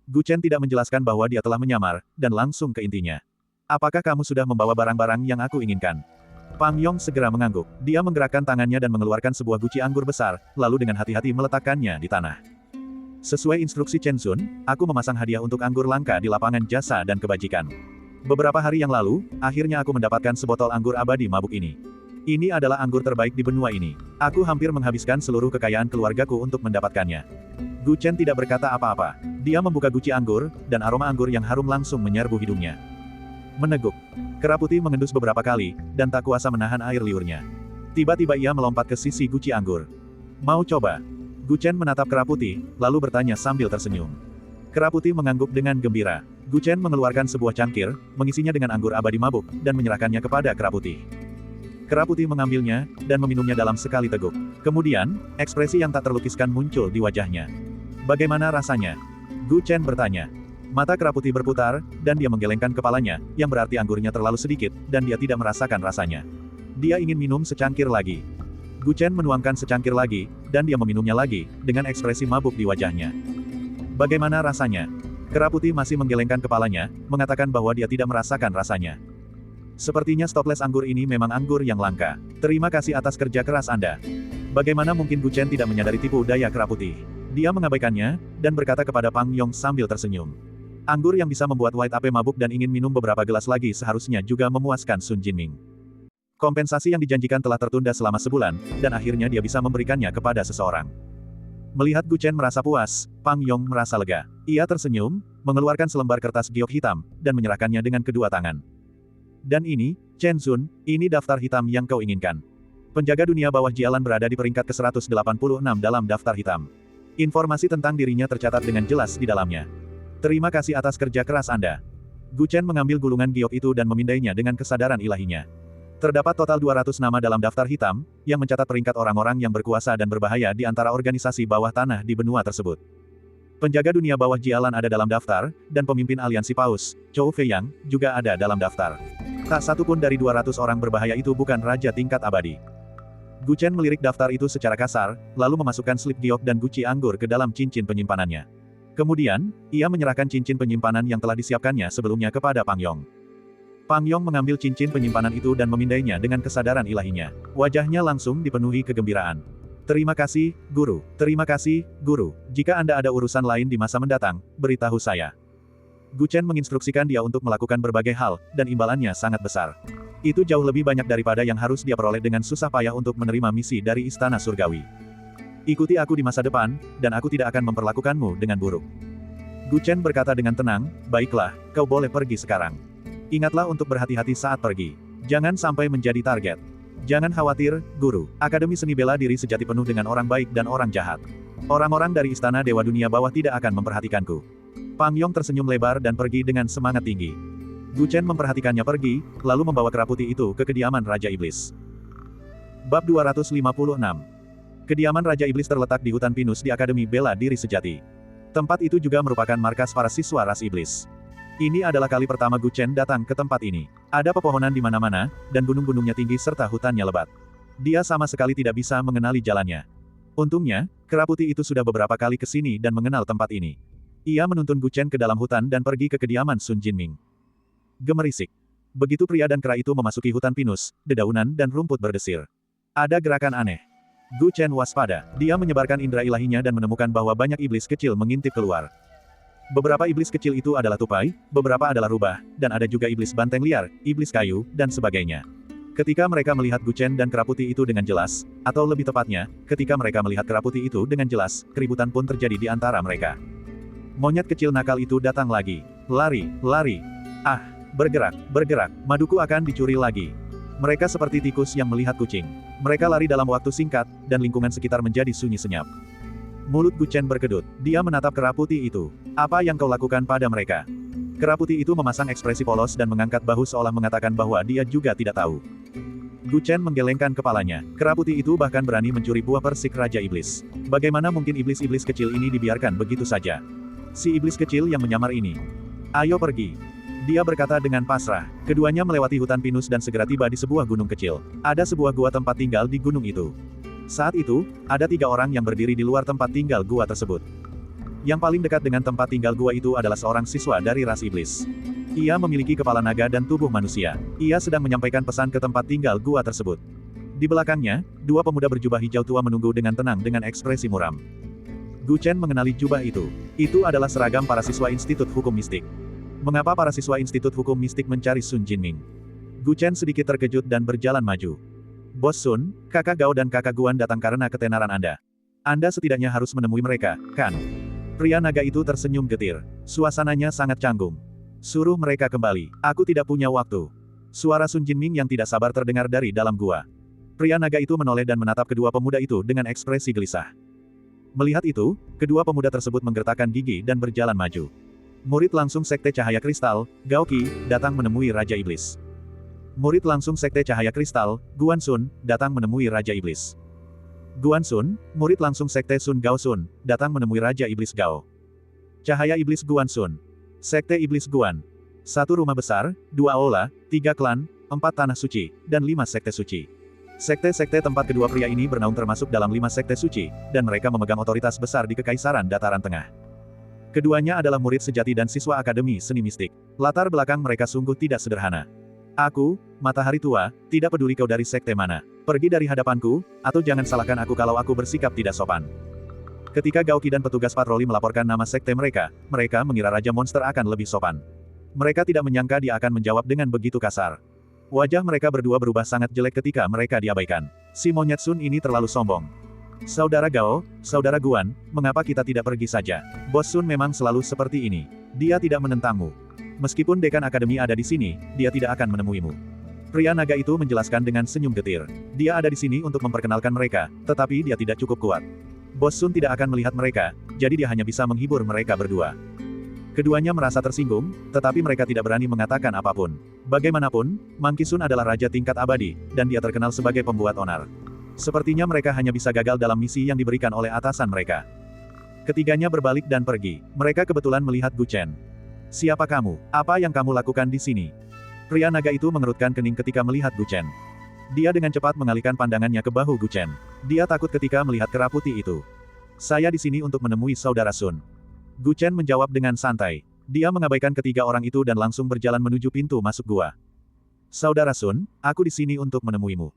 Gu Chen tidak menjelaskan bahwa dia telah menyamar, dan langsung ke intinya. Apakah kamu sudah membawa barang-barang yang aku inginkan? Pang Yong segera mengangguk. Dia menggerakkan tangannya dan mengeluarkan sebuah guci anggur besar, lalu dengan hati-hati meletakkannya di tanah. Sesuai instruksi Chen Zun, aku memasang hadiah untuk anggur langka di lapangan jasa dan kebajikan. Beberapa hari yang lalu, akhirnya aku mendapatkan sebotol anggur abadi mabuk ini. Ini adalah anggur terbaik di benua ini. Aku hampir menghabiskan seluruh kekayaan keluargaku untuk mendapatkannya. Gu Chen tidak berkata apa-apa. Dia membuka guci anggur, dan aroma anggur yang harum langsung menyerbu hidungnya. Meneguk. Kera putih mengendus beberapa kali, dan tak kuasa menahan air liurnya. Tiba-tiba ia melompat ke sisi guci anggur. Mau coba? Gu Chen menatap kera putih, lalu bertanya sambil tersenyum. Kera putih mengangguk dengan gembira. Gu Chen mengeluarkan sebuah cangkir, mengisinya dengan anggur abadi mabuk, dan menyerahkannya kepada kera putih. Kera putih mengambilnya, dan meminumnya dalam sekali teguk. Kemudian, ekspresi yang tak terlukiskan muncul di wajahnya. Bagaimana rasanya? Gu Chen bertanya. Mata kera putih berputar, dan dia menggelengkan kepalanya, yang berarti anggurnya terlalu sedikit, dan dia tidak merasakan rasanya. Dia ingin minum secangkir lagi. Gu Chen menuangkan secangkir lagi, dan dia meminumnya lagi, dengan ekspresi mabuk di wajahnya. Bagaimana rasanya? Kera putih masih menggelengkan kepalanya, mengatakan bahwa dia tidak merasakan rasanya. Sepertinya stoples anggur ini memang anggur yang langka. Terima kasih atas kerja keras Anda. Bagaimana mungkin Gu Chen tidak menyadari tipu daya kera putih? Dia mengabaikannya, dan berkata kepada Pang Yong sambil tersenyum. Anggur yang bisa membuat White Ape mabuk dan ingin minum beberapa gelas lagi seharusnya juga memuaskan Sun Jinming. Kompensasi yang dijanjikan telah tertunda selama sebulan, dan akhirnya dia bisa memberikannya kepada seseorang. Melihat Gu Chen merasa puas, Pang Yong merasa lega. Ia tersenyum, mengeluarkan selembar kertas giok hitam, dan menyerahkannya dengan kedua tangan. Dan ini, Chen Zun, ini daftar hitam yang kau inginkan. Penjaga dunia bawah Jialan berada di peringkat ke-186 dalam daftar hitam. Informasi tentang dirinya tercatat dengan jelas di dalamnya. Terima kasih atas kerja keras Anda. Gu Chen mengambil gulungan giok itu dan memindainya dengan kesadaran ilahinya. Terdapat total 200 nama dalam daftar hitam, yang mencatat peringkat orang-orang yang berkuasa dan berbahaya di antara organisasi bawah tanah di benua tersebut. Penjaga dunia bawah Jialan ada dalam daftar, dan pemimpin aliansi Paus, Chou Feiyang, juga ada dalam daftar. Tak satu pun dari 200 orang berbahaya itu bukan raja tingkat abadi. Gu Chen melirik daftar itu secara kasar, lalu memasukkan slip giok dan guci anggur ke dalam cincin penyimpanannya. Kemudian, ia menyerahkan cincin penyimpanan yang telah disiapkannya sebelumnya kepada Pang Yong. Pang Yong mengambil cincin penyimpanan itu dan memindainya dengan kesadaran ilahinya. Wajahnya langsung dipenuhi kegembiraan. Terima kasih, Guru. Terima kasih, Guru. Jika Anda ada urusan lain di masa mendatang, beritahu saya. Gu Chen menginstruksikan dia untuk melakukan berbagai hal, dan imbalannya sangat besar. Itu jauh lebih banyak daripada yang harus dia peroleh dengan susah payah untuk menerima misi dari Istana Surgawi. Ikuti aku di masa depan, dan aku tidak akan memperlakukanmu dengan buruk. Gu Chen berkata dengan tenang, baiklah, kau boleh pergi sekarang. Ingatlah untuk berhati-hati saat pergi. Jangan sampai menjadi target. Jangan khawatir, Guru. Akademi Seni Bela Diri sejati penuh dengan orang baik dan orang jahat. Orang-orang dari Istana Dewa Dunia Bawah tidak akan memperhatikanku. Pang Yong tersenyum lebar dan pergi dengan semangat tinggi. Gu Chen memperhatikannya pergi, lalu membawa kera putih itu ke kediaman Raja Iblis. Bab 256. Kediaman Raja Iblis terletak di hutan pinus di Akademi Bela Diri Sejati. Tempat itu juga merupakan markas para siswa ras iblis. Ini adalah kali pertama Gu Chen datang ke tempat ini. Ada pepohonan di mana-mana, dan gunung-gunungnya tinggi serta hutannya lebat. Dia sama sekali tidak bisa mengenali jalannya. Untungnya, kera putih itu sudah beberapa kali ke sini dan mengenal tempat ini. Ia menuntun Gu Chen ke dalam hutan dan pergi ke kediaman Sun Jinming. Gemerisik. Begitu pria dan kera itu memasuki hutan pinus, dedaunan dan rumput berdesir. Ada gerakan aneh. Gu Chen waspada. Dia menyebarkan indera ilahinya dan menemukan bahwa banyak iblis kecil mengintip keluar. Beberapa iblis kecil itu adalah tupai, beberapa adalah rubah, dan ada juga iblis banteng liar, iblis kayu, dan sebagainya. Ketika mereka melihat Gu Chen dan kera putih itu dengan jelas, atau lebih tepatnya, ketika mereka melihat kera putih itu dengan jelas, keributan pun terjadi di antara mereka. Monyet kecil nakal itu datang lagi. Lari, lari. Ah! Bergerak, bergerak, maduku akan dicuri lagi. Mereka seperti tikus yang melihat kucing. Mereka lari dalam waktu singkat, dan lingkungan sekitar menjadi sunyi senyap. Mulut Gu Chen berkedut. Dia menatap kera putih itu. Apa yang kau lakukan pada mereka? Kera putih itu memasang ekspresi polos dan mengangkat bahu seolah mengatakan bahwa dia juga tidak tahu. Gu Chen menggelengkan kepalanya. Kera putih itu bahkan berani mencuri buah persik Raja Iblis. Bagaimana mungkin iblis-iblis kecil ini dibiarkan begitu saja? Si iblis kecil yang menyamar ini. Ayo pergi. Dia berkata dengan pasrah. Keduanya melewati hutan pinus dan segera tiba di sebuah gunung kecil. Ada sebuah gua tempat tinggal di gunung itu. Saat itu, ada 3 orang yang berdiri di luar tempat tinggal gua tersebut. Yang paling dekat dengan tempat tinggal gua itu adalah seorang siswa dari ras iblis. Ia memiliki kepala naga dan tubuh manusia. Ia sedang menyampaikan pesan ke tempat tinggal gua tersebut. Di belakangnya, 2 pemuda berjubah hijau tua menunggu dengan tenang dengan ekspresi muram. Gu Chen mengenali jubah itu. Itu adalah seragam para siswa Institut Hukum Mistik. Mengapa para siswa Institut Hukum Mistik mencari Sun Jinming? Gu Chen sedikit terkejut dan berjalan maju. Bos Sun, kakak Gao dan kakak Guan datang karena ketenaran Anda. Anda setidaknya harus menemui mereka, kan? Pria naga itu tersenyum getir. Suasananya sangat canggung. Suruh mereka kembali. Aku tidak punya waktu. Suara Sun Jinming yang tidak sabar terdengar dari dalam gua. Pria naga itu menoleh dan menatap kedua pemuda itu dengan ekspresi gelisah. Melihat itu, kedua pemuda tersebut menggertakkan gigi dan berjalan maju. Murid langsung Sekte Cahaya Kristal, Gao Qi, datang menemui Raja Iblis. Murid langsung Sekte Cahaya Kristal, Guan Sun, datang menemui Raja Iblis. Guan Sun, murid langsung Sekte Sun Gao Sun, datang menemui Raja Iblis Gao. Cahaya Iblis Guan Sun. Sekte Iblis Guan. 1 rumah besar, 2 aula, 3 klan, 4 tanah suci, dan 5 sekte suci. Sekte-sekte tempat kedua pria ini bernaung termasuk dalam 5 sekte suci, dan mereka memegang otoritas besar di Kekaisaran Dataran Tengah. Keduanya adalah murid sejati dan siswa Akademi Seni Mistik. Latar belakang mereka sungguh tidak sederhana. Aku, Matahari Tua, tidak peduli kau dari sekte mana. Pergi dari hadapanku, atau jangan salahkan aku kalau aku bersikap tidak sopan. Ketika Gao Qi dan petugas patroli melaporkan nama sekte mereka, mereka mengira Raja Monster akan lebih sopan. Mereka tidak menyangka dia akan menjawab dengan begitu kasar. Wajah mereka berdua berubah sangat jelek ketika mereka diabaikan. Si monyet Sun ini terlalu sombong. Saudara Gao, Saudara Guan, mengapa kita tidak pergi saja? Bos Sun memang selalu seperti ini. Dia tidak menentangmu. Meskipun dekan akademi ada di sini, dia tidak akan menemuimu. Pria naga itu menjelaskan dengan senyum getir. Dia ada di sini untuk memperkenalkan mereka, tetapi dia tidak cukup kuat. Bos Sun tidak akan melihat mereka, jadi dia hanya bisa menghibur mereka berdua. Keduanya merasa tersinggung, tetapi mereka tidak berani mengatakan apapun. Bagaimanapun, Monkey Sun adalah raja tingkat abadi, dan dia terkenal sebagai pembuat onar. Sepertinya mereka hanya bisa gagal dalam misi yang diberikan oleh atasan mereka. Ketiganya berbalik dan pergi. Mereka kebetulan melihat Gu Chen. Siapa kamu? Apa yang kamu lakukan di sini? Pria naga itu mengerutkan kening ketika melihat Gu Chen. Dia dengan cepat mengalihkan pandangannya ke bahu Gu Chen. Dia takut ketika melihat kera putih itu. Saya di sini untuk menemui saudara Sun. Gu Chen menjawab dengan santai. Dia mengabaikan ketiga orang itu dan langsung berjalan menuju pintu masuk gua. Saudara Sun, aku di sini untuk menemuimu.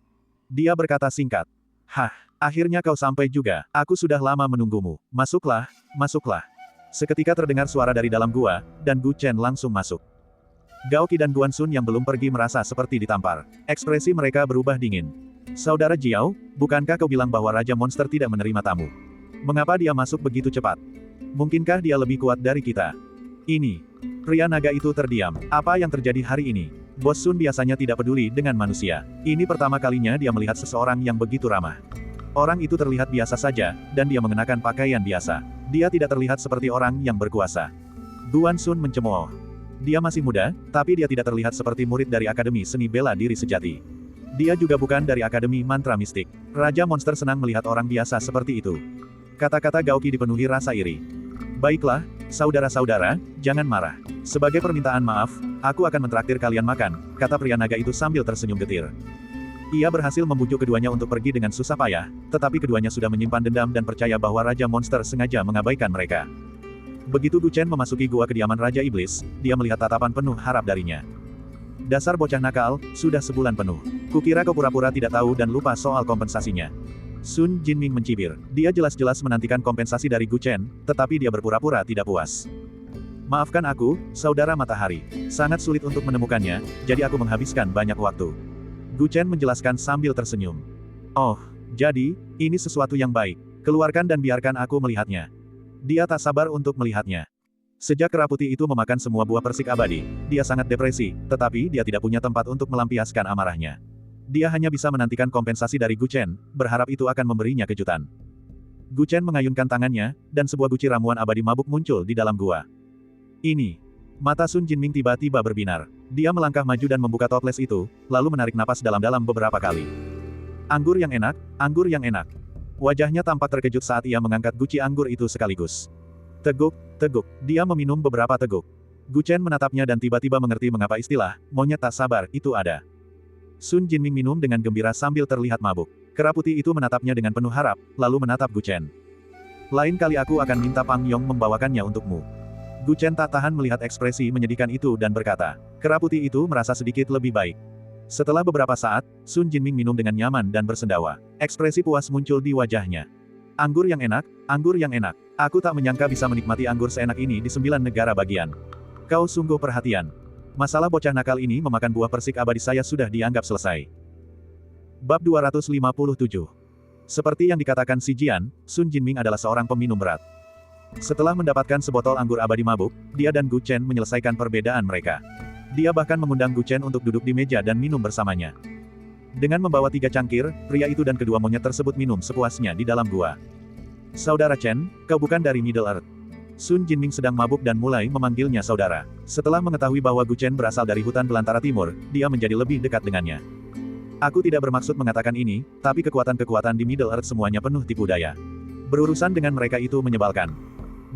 Dia berkata singkat. Hah, akhirnya kau sampai juga. Aku sudah lama menunggumu. Masuklah, masuklah. Seketika terdengar suara dari dalam gua, dan Gu Chen langsung masuk. Gao Qi dan Guan Sun yang belum pergi merasa seperti ditampar. Ekspresi mereka berubah dingin. Saudara Jiao, bukankah kau bilang bahwa Raja Monster tidak menerima tamu? Mengapa dia masuk begitu cepat? Mungkinkah dia lebih kuat dari kita? Ini. Pria naga itu terdiam. Apa yang terjadi hari ini? Bos Sun biasanya tidak peduli dengan manusia. Ini pertama kalinya dia melihat seseorang yang begitu ramah. Orang itu terlihat biasa saja, dan dia mengenakan pakaian biasa. Dia tidak terlihat seperti orang yang berkuasa. Guan Sun mencemooh. Dia masih muda, tapi dia tidak terlihat seperti murid dari Akademi Seni Bela Diri Sejati. Dia juga bukan dari Akademi Mantra Mistik. Raja Monster senang melihat orang biasa seperti itu. Kata-kata Gao Qi dipenuhi rasa iri. Baiklah, saudara-saudara, jangan marah. Sebagai permintaan maaf, aku akan mentraktir kalian makan, kata pria naga itu sambil tersenyum getir. Ia berhasil membujuk keduanya untuk pergi dengan susah payah, tetapi keduanya sudah menyimpan dendam dan percaya bahwa Raja Monster sengaja mengabaikan mereka. Begitu Gu Chen memasuki gua kediaman Raja Iblis, dia melihat tatapan penuh harap darinya. Dasar bocah nakal, sudah sebulan penuh. Kukira kau pura-pura tidak tahu dan lupa soal kompensasinya. Sun Jinming mencibir. Dia jelas-jelas menantikan kompensasi dari Gu Chen, tetapi dia berpura-pura tidak puas. Maafkan aku, saudara matahari. Sangat sulit untuk menemukannya, jadi aku menghabiskan banyak waktu. Gu Chen menjelaskan sambil tersenyum. Oh, jadi, ini sesuatu yang baik. Keluarkan dan biarkan aku melihatnya. Dia tak sabar untuk melihatnya. Sejak kera putih itu memakan semua buah persik abadi, dia sangat depresi, tetapi dia tidak punya tempat untuk melampiaskan amarahnya. Dia hanya bisa menantikan kompensasi dari Gu Chen, berharap itu akan memberinya kejutan. Gu Chen mengayunkan tangannya, dan sebuah guci ramuan abadi mabuk muncul di dalam gua. Ini. Mata Sun Jinming tiba-tiba berbinar. Dia melangkah maju dan membuka toples itu, lalu menarik napas dalam-dalam beberapa kali. Anggur yang enak, anggur yang enak. Wajahnya tampak terkejut saat ia mengangkat guci anggur itu sekaligus. Teguk, teguk. Dia meminum beberapa teguk. Gu Chen menatapnya dan tiba-tiba mengerti mengapa istilah, monyet tak sabar, itu ada. Sun Jinming minum dengan gembira sambil terlihat mabuk. Kera putih itu menatapnya dengan penuh harap, lalu menatap Gu Chen. Lain kali aku akan minta Pang Yong membawakannya untukmu. Gu Chen tak tahan melihat ekspresi menyedihkan itu dan berkata, kera putih itu merasa sedikit lebih baik. Setelah beberapa saat, Sun Jinming minum dengan nyaman dan bersendawa. Ekspresi puas muncul di wajahnya. Anggur yang enak, anggur yang enak. Aku tak menyangka bisa menikmati anggur seenak ini di 9 negara bagian. Kau sungguh perhatian. Masalah bocah nakal ini memakan buah persik abadi saya sudah dianggap selesai. Bab 257. Seperti yang dikatakan Si Jian, Sun Jinming adalah seorang peminum berat. Setelah mendapatkan sebotol anggur abadi mabuk, dia dan Gu Chen menyelesaikan perbedaan mereka. Dia bahkan mengundang Gu Chen untuk duduk di meja dan minum bersamanya. Dengan membawa 3 cangkir, pria itu dan kedua monyet tersebut minum sepuasnya di dalam gua. Saudara Chen, kau bukan dari Middle Earth. Sun Jinming sedang mabuk dan mulai memanggilnya saudara. Setelah mengetahui bahwa Gu Chen berasal dari hutan belantara timur, dia menjadi lebih dekat dengannya. Aku tidak bermaksud mengatakan ini, tapi kekuatan-kekuatan di Middle Earth semuanya penuh tipu daya. Berurusan dengan mereka itu menyebalkan.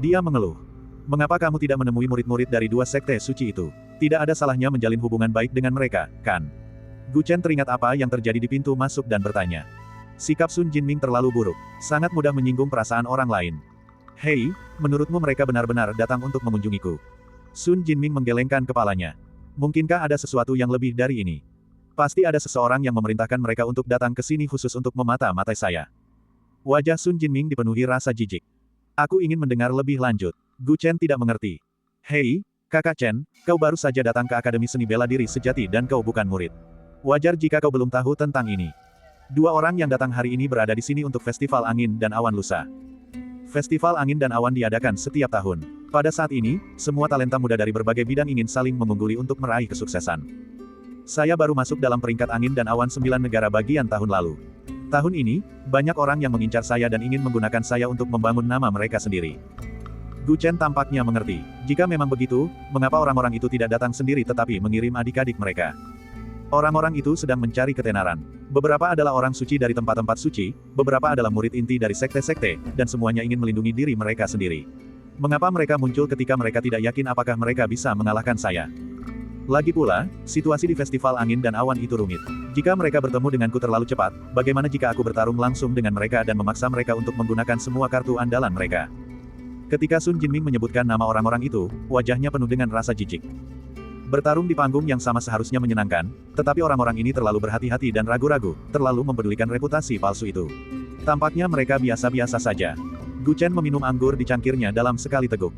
Dia mengeluh. Mengapa kamu tidak menemui murid-murid dari 2 sekte suci itu? Tidak ada salahnya menjalin hubungan baik dengan mereka, kan? Gu Chen teringat apa yang terjadi di pintu masuk dan bertanya. Sikap Sun Jinming terlalu buruk, sangat mudah menyinggung perasaan orang lain. Hei, menurutmu mereka benar-benar datang untuk mengunjungiku? Sun Jinming menggelengkan kepalanya. Mungkinkah ada sesuatu yang lebih dari ini? Pasti ada seseorang yang memerintahkan mereka untuk datang ke sini khusus untuk memata-matai saya. Wajah Sun Jinming dipenuhi rasa jijik. Aku ingin mendengar lebih lanjut. Gu Chen tidak mengerti. Hei, kakak Chen, kau baru saja datang ke Akademi Seni Bela Diri Sejati dan kau bukan murid. Wajar jika kau belum tahu tentang ini. 2 orang yang datang hari ini berada di sini untuk Festival Angin dan Awan Lusa. Festival Angin dan Awan diadakan setiap tahun. Pada saat ini, semua talenta muda dari berbagai bidang ingin saling mengungguli untuk meraih kesuksesan. Saya baru masuk dalam peringkat angin dan awan 9 negara bagian tahun lalu. Tahun ini, banyak orang yang mengincar saya dan ingin menggunakan saya untuk membangun nama mereka sendiri. Gu Chen tampaknya mengerti. Jika memang begitu, mengapa orang-orang itu tidak datang sendiri tetapi mengirim adik-adik mereka? Orang-orang itu sedang mencari ketenaran. Beberapa adalah orang suci dari tempat-tempat suci, beberapa adalah murid inti dari sekte-sekte, dan semuanya ingin melindungi diri mereka sendiri. Mengapa mereka muncul ketika mereka tidak yakin apakah mereka bisa mengalahkan saya? Lagi pula, situasi di Festival Angin dan Awan itu rumit. Jika mereka bertemu denganku terlalu cepat, bagaimana jika aku bertarung langsung dengan mereka dan memaksa mereka untuk menggunakan semua kartu andalan mereka? Ketika Sun Jinming menyebutkan nama orang-orang itu, wajahnya penuh dengan rasa jijik. Bertarung di panggung yang sama seharusnya menyenangkan, tetapi orang-orang ini terlalu berhati-hati dan ragu-ragu, terlalu mempedulikan reputasi palsu itu. Tampaknya mereka biasa-biasa saja. Gu Chen meminum anggur di cangkirnya dalam sekali teguk.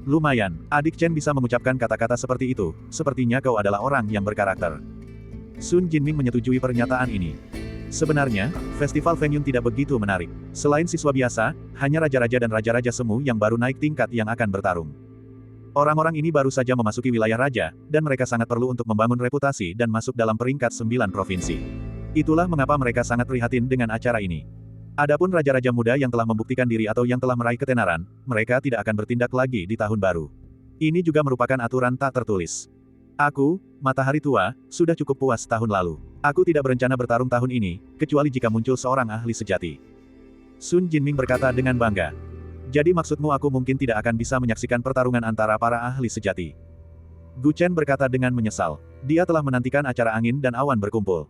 Lumayan, adik Chen bisa mengucapkan kata-kata seperti itu, sepertinya kau adalah orang yang berkarakter. Sun Jinming menyetujui pernyataan ini. Sebenarnya, Festival Feng Yun tidak begitu menarik. Selain siswa biasa, hanya raja-raja dan raja-raja semu yang baru naik tingkat yang akan bertarung. Orang-orang ini baru saja memasuki wilayah raja, dan mereka sangat perlu untuk membangun reputasi dan masuk dalam peringkat 9 provinsi. Itulah mengapa mereka sangat prihatin dengan acara ini. Adapun raja-raja muda yang telah membuktikan diri atau yang telah meraih ketenaran, mereka tidak akan bertindak lagi di tahun baru. Ini juga merupakan aturan tak tertulis. Aku, Matahari Tua, sudah cukup puas tahun lalu. Aku tidak berencana bertarung tahun ini, kecuali jika muncul seorang ahli sejati. Sun Jinming berkata dengan bangga. Jadi maksudmu aku mungkin tidak akan bisa menyaksikan pertarungan antara para ahli sejati? Gu Chen berkata dengan menyesal. Dia telah menantikan acara angin dan awan berkumpul.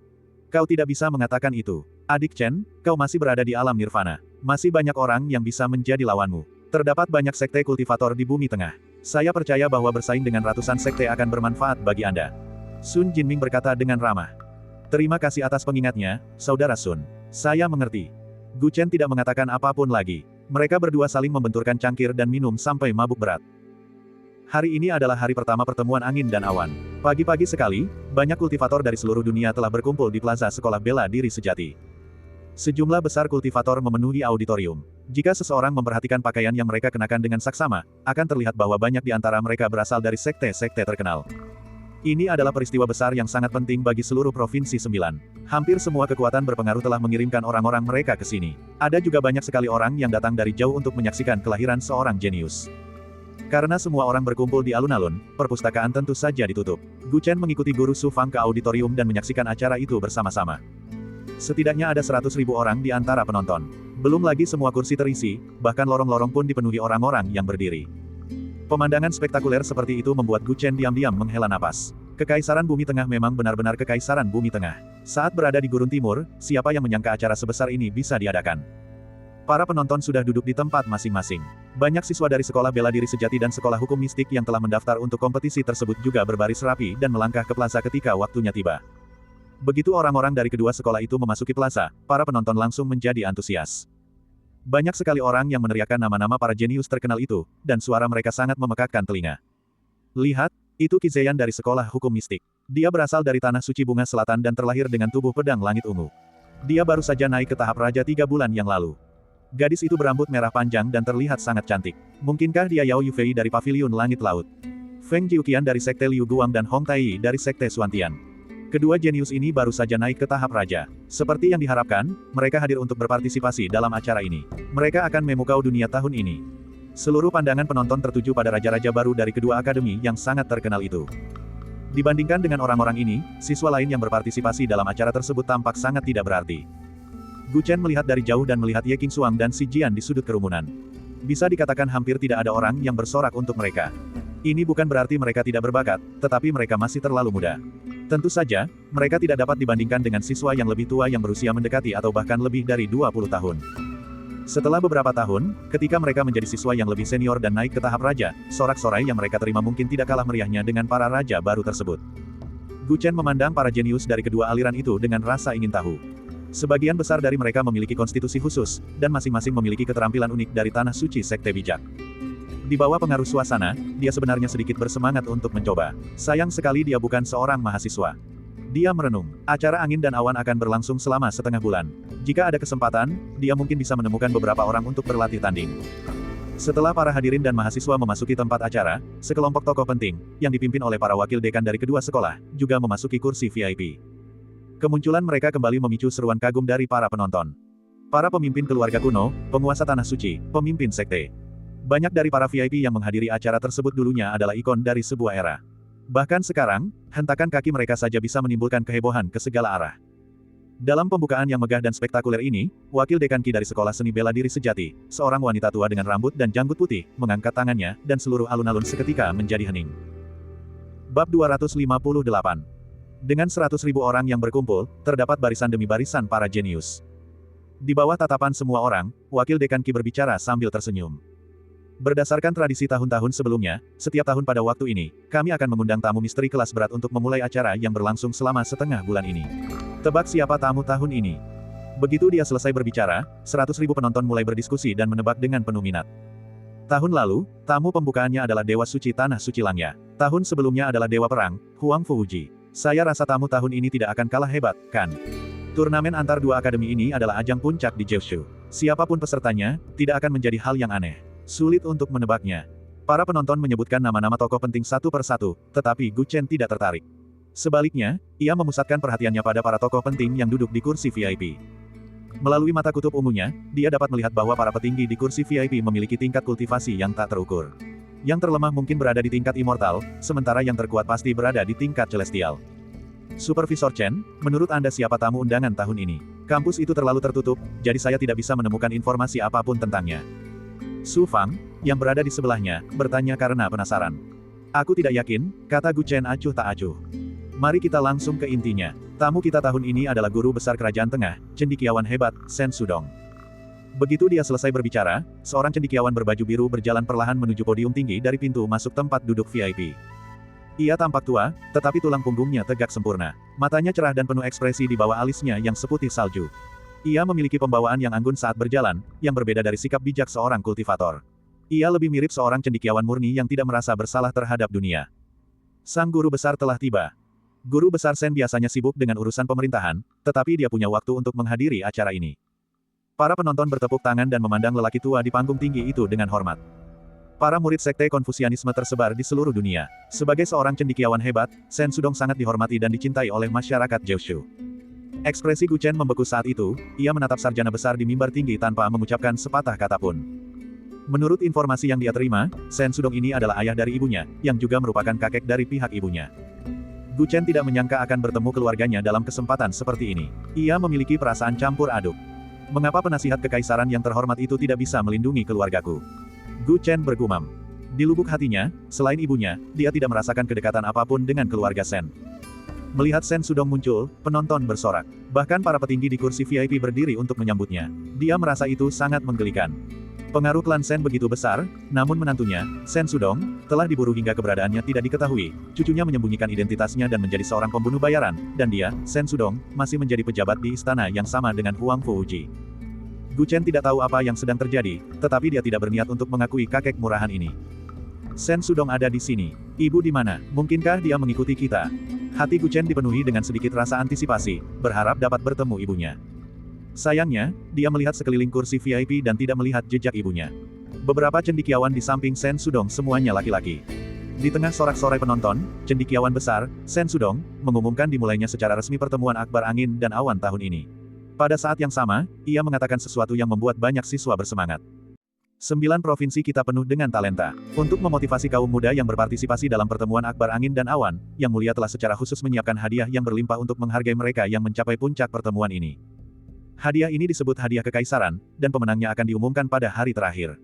Kau tidak bisa mengatakan itu. Adik Chen, kau masih berada di alam nirvana. Masih banyak orang yang bisa menjadi lawanmu. Terdapat banyak sekte kultivator di bumi tengah. Saya percaya bahwa bersaing dengan ratusan sekte akan bermanfaat bagi Anda. Sun Jinming berkata dengan ramah. Terima kasih atas pengingatnya, Saudara Sun. Saya mengerti. Gu Chen tidak mengatakan apapun lagi. Mereka berdua saling membenturkan cangkir dan minum sampai mabuk berat. Hari ini adalah hari pertama pertemuan angin dan awan. Pagi-pagi sekali, banyak kultivator dari seluruh dunia telah berkumpul di plaza sekolah bela diri sejati. Sejumlah besar kultivator memenuhi auditorium. Jika seseorang memperhatikan pakaian yang mereka kenakan dengan saksama, akan terlihat bahwa banyak di antara mereka berasal dari sekte-sekte terkenal. Ini adalah peristiwa besar yang sangat penting bagi seluruh Provinsi 9. Hampir semua kekuatan berpengaruh telah mengirimkan orang-orang mereka ke sini. Ada juga banyak sekali orang yang datang dari jauh untuk menyaksikan kelahiran seorang jenius. Karena semua orang berkumpul di alun-alun, perpustakaan tentu saja ditutup. Gu Chen mengikuti guru Su Fang ke auditorium dan menyaksikan acara itu bersama-sama. Setidaknya ada 100.000 orang di antara penonton. Belum lagi semua kursi terisi, bahkan lorong-lorong pun dipenuhi orang-orang yang berdiri. Pemandangan spektakuler seperti itu membuat Gu Chen diam-diam menghela napas. Kekaisaran Bumi Tengah memang benar-benar Kekaisaran Bumi Tengah. Saat berada di Gurun Timur, siapa yang menyangka acara sebesar ini bisa diadakan? Para penonton sudah duduk di tempat masing-masing. Banyak siswa dari Sekolah Bela Diri Sejati dan Sekolah Hukum Mistik yang telah mendaftar untuk kompetisi tersebut juga berbaris rapi dan melangkah ke plaza ketika waktunya tiba. Begitu orang-orang dari kedua sekolah itu memasuki plaza, para penonton langsung menjadi antusias. Banyak sekali orang yang meneriakkan nama-nama para jenius terkenal itu, dan suara mereka sangat memekakkan telinga. Lihat, itu Qi Zheyan dari Sekolah Hukum Mistik. Dia berasal dari Tanah Suci Bunga Selatan dan terlahir dengan tubuh pedang langit ungu. Dia baru saja naik ke tahap raja 3 bulan yang lalu. Gadis itu berambut merah panjang dan terlihat sangat cantik. Mungkinkah dia Yao Yufei dari Paviliun Langit Laut? Feng Jiuqian dari Sekte Liu Guang dan Hong Tai dari Sekte Xuantian. Kedua jenius ini baru saja naik ke tahap raja. Seperti yang diharapkan, mereka hadir untuk berpartisipasi dalam acara ini. Mereka akan memukau dunia tahun ini. Seluruh pandangan penonton tertuju pada raja-raja baru dari kedua akademi yang sangat terkenal itu. Dibandingkan dengan orang-orang ini, siswa lain yang berpartisipasi dalam acara tersebut tampak sangat tidak berarti. Gu Chen melihat dari jauh dan melihat Ye Qingxuang dan Si Jian di sudut kerumunan. Bisa dikatakan hampir tidak ada orang yang bersorak untuk mereka. Ini bukan berarti mereka tidak berbakat, tetapi mereka masih terlalu muda. Tentu saja, mereka tidak dapat dibandingkan dengan siswa yang lebih tua yang berusia mendekati atau bahkan lebih dari 20 tahun. Setelah beberapa tahun, ketika mereka menjadi siswa yang lebih senior dan naik ke tahap raja, sorak-sorai yang mereka terima mungkin tidak kalah meriahnya dengan para raja baru tersebut. Gu Chen memandang para jenius dari kedua aliran itu dengan rasa ingin tahu. Sebagian besar dari mereka memiliki konstitusi khusus, dan masing-masing memiliki keterampilan unik dari Tanah Suci Sekte Bijak. Di bawah pengaruh suasana, dia sebenarnya sedikit bersemangat untuk mencoba. Sayang sekali dia bukan seorang mahasiswa. Dia merenung. Acara angin dan awan akan berlangsung selama setengah bulan. Jika ada kesempatan, dia mungkin bisa menemukan beberapa orang untuk berlatih tanding. Setelah para hadirin dan mahasiswa memasuki tempat acara, sekelompok tokoh penting, yang dipimpin oleh para wakil dekan dari kedua sekolah, juga memasuki kursi VIP. Kemunculan mereka kembali memicu seruan kagum dari para penonton. Para pemimpin keluarga kuno, penguasa tanah suci, pemimpin sekte. Banyak dari para VIP yang menghadiri acara tersebut dulunya adalah ikon dari sebuah era. Bahkan sekarang, hentakan kaki mereka saja bisa menimbulkan kehebohan ke segala arah. Dalam pembukaan yang megah dan spektakuler ini, wakil dekan Ki dari Sekolah Seni Bela Diri Sejati, seorang wanita tua dengan rambut dan janggut putih, mengangkat tangannya, dan seluruh alun-alun seketika menjadi hening. Bab 258. Dengan 100.000 orang yang berkumpul, terdapat barisan demi barisan para jenius. Di bawah tatapan semua orang, wakil dekan Ki berbicara sambil tersenyum. Berdasarkan tradisi tahun-tahun sebelumnya, setiap tahun pada waktu ini, kami akan mengundang tamu misteri kelas berat untuk memulai acara yang berlangsung selama setengah bulan ini. Tebak siapa tamu tahun ini? Begitu dia selesai berbicara, 100.000 penonton mulai berdiskusi dan menebak dengan penuh minat. Tahun lalu, tamu pembukaannya adalah Dewa Suci Tanah Suci Langya. Tahun sebelumnya adalah Dewa Perang, Huang Fuji. Saya rasa tamu tahun ini tidak akan kalah hebat, kan? Turnamen antar dua akademi ini adalah ajang puncak di Jiushu. Siapapun pesertanya, tidak akan menjadi hal yang aneh. Sulit untuk menebaknya. Para penonton menyebutkan nama-nama tokoh penting satu persatu, tetapi Gu Chen tidak tertarik. Sebaliknya, ia memusatkan perhatiannya pada para tokoh penting yang duduk di kursi VIP. Melalui mata kutub ungunya, dia dapat melihat bahwa para petinggi di kursi VIP memiliki tingkat kultivasi yang tak terukur. Yang terlemah mungkin berada di tingkat immortal, sementara yang terkuat pasti berada di tingkat celestial. Supervisor Chen, menurut Anda siapa tamu undangan tahun ini? Kampus itu terlalu tertutup, jadi saya tidak bisa menemukan informasi apapun tentangnya. Su Fang, yang berada di sebelahnya, bertanya karena penasaran. Aku tidak yakin, kata Gu Chen acuh tak acuh. Mari kita langsung ke intinya. Tamu kita tahun ini adalah Guru Besar Kerajaan Tengah, cendekiawan hebat, Sen Sudong. Begitu dia selesai berbicara, seorang cendekiawan berbaju biru berjalan perlahan menuju podium tinggi dari pintu masuk tempat duduk VIP. Ia tampak tua, tetapi tulang punggungnya tegak sempurna. Matanya cerah dan penuh ekspresi di bawah alisnya yang seputih salju. Ia memiliki pembawaan yang anggun saat berjalan, yang berbeda dari sikap bijak seorang kultivator. Ia lebih mirip seorang cendekiawan murni yang tidak merasa bersalah terhadap dunia. Sang guru besar telah tiba. Guru besar Sen biasanya sibuk dengan urusan pemerintahan, tetapi dia punya waktu untuk menghadiri acara ini. Para penonton bertepuk tangan dan memandang lelaki tua di panggung tinggi itu dengan hormat. Para murid sekte Konfusianisme tersebar di seluruh dunia. Sebagai seorang cendekiawan hebat, Sen Sudong sangat dihormati dan dicintai oleh masyarakat Jiushu. Ekspresi Gu Chen membeku saat itu, ia menatap sarjana besar di mimbar tinggi tanpa mengucapkan sepatah kata pun. Menurut informasi yang dia terima, Sen Sudong ini adalah ayah dari ibunya, yang juga merupakan kakek dari pihak ibunya. Gu Chen tidak menyangka akan bertemu keluarganya dalam kesempatan seperti ini. Ia memiliki perasaan campur aduk. Mengapa penasihat kekaisaran yang terhormat itu tidak bisa melindungi keluargaku? Gu Chen bergumam. Di lubuk hatinya, selain ibunya, dia tidak merasakan kedekatan apapun dengan keluarga Sen. Melihat Sen Sudong muncul, penonton bersorak. Bahkan para petinggi di kursi VIP berdiri untuk menyambutnya. Dia merasa itu sangat menggelikan. Pengaruh klan Sen begitu besar, namun menantunya, Sen Sudong, telah diburu hingga keberadaannya tidak diketahui. Cucunya menyembunyikan identitasnya dan menjadi seorang pembunuh bayaran, dan dia, Sen Sudong, masih menjadi pejabat di istana yang sama dengan Huang Fuji. Gu Chen tidak tahu apa yang sedang terjadi, tetapi dia tidak berniat untuk mengakui kakek murahan ini. Sen Sudong ada di sini. Ibu di mana? Mungkinkah dia mengikuti kita? Hati Gu Chen dipenuhi dengan sedikit rasa antisipasi, berharap dapat bertemu ibunya. Sayangnya, dia melihat sekeliling kursi VIP dan tidak melihat jejak ibunya. Beberapa cendekiawan di samping Sen Sudong semuanya laki-laki. Di tengah sorak-sorai penonton, cendekiawan besar, Sen Sudong, mengumumkan dimulainya secara resmi pertemuan akbar angin dan awan tahun ini. Pada saat yang sama, ia mengatakan sesuatu yang membuat banyak siswa bersemangat. 9 provinsi kita penuh dengan talenta. Untuk memotivasi kaum muda yang berpartisipasi dalam pertemuan akbar angin dan awan, Yang Mulia telah secara khusus menyiapkan hadiah yang berlimpah untuk menghargai mereka yang mencapai puncak pertemuan ini. Hadiah ini disebut hadiah kekaisaran, dan pemenangnya akan diumumkan pada hari terakhir.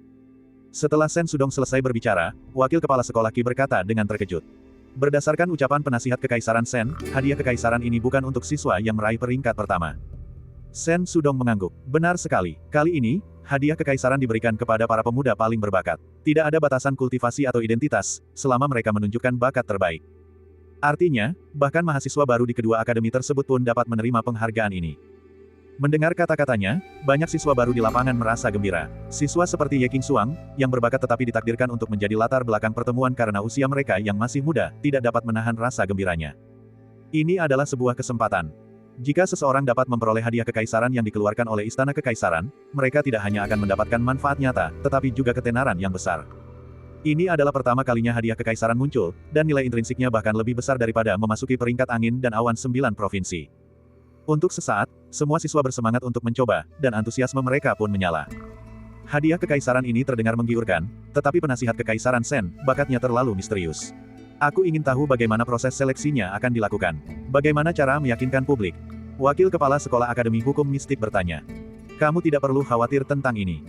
Setelah Sen Sudong selesai berbicara, wakil kepala sekolah Qi berkata dengan terkejut. Berdasarkan ucapan penasihat kekaisaran Sen, hadiah kekaisaran ini bukan untuk siswa yang meraih peringkat pertama. Sen Sudong mengangguk. Benar sekali. Kali ini, hadiah kekaisaran diberikan kepada para pemuda paling berbakat. Tidak ada batasan kultivasi atau identitas, selama mereka menunjukkan bakat terbaik. Artinya, bahkan mahasiswa baru di kedua akademi tersebut pun dapat menerima penghargaan ini. Mendengar kata-katanya, banyak siswa baru di lapangan merasa gembira. Siswa seperti Ye Qingxuang, yang berbakat tetapi ditakdirkan untuk menjadi latar belakang pertemuan karena usia mereka yang masih muda, tidak dapat menahan rasa gembiranya. Ini adalah sebuah kesempatan. Jika seseorang dapat memperoleh hadiah kekaisaran yang dikeluarkan oleh Istana Kekaisaran, mereka tidak hanya akan mendapatkan manfaat nyata, tetapi juga ketenaran yang besar. Ini adalah pertama kalinya hadiah kekaisaran muncul, dan nilai intrinsiknya bahkan lebih besar daripada memasuki peringkat angin dan awan 9 provinsi. Untuk sesaat, semua siswa bersemangat untuk mencoba, dan antusiasme mereka pun menyala. Hadiah kekaisaran ini terdengar menggiurkan, tetapi penasihat kekaisaran Sen, bakatnya terlalu misterius. Aku ingin tahu bagaimana proses seleksinya akan dilakukan. Bagaimana cara meyakinkan publik? Wakil Kepala Sekolah Akademi Hukum Mistik bertanya. Kamu tidak perlu khawatir tentang ini.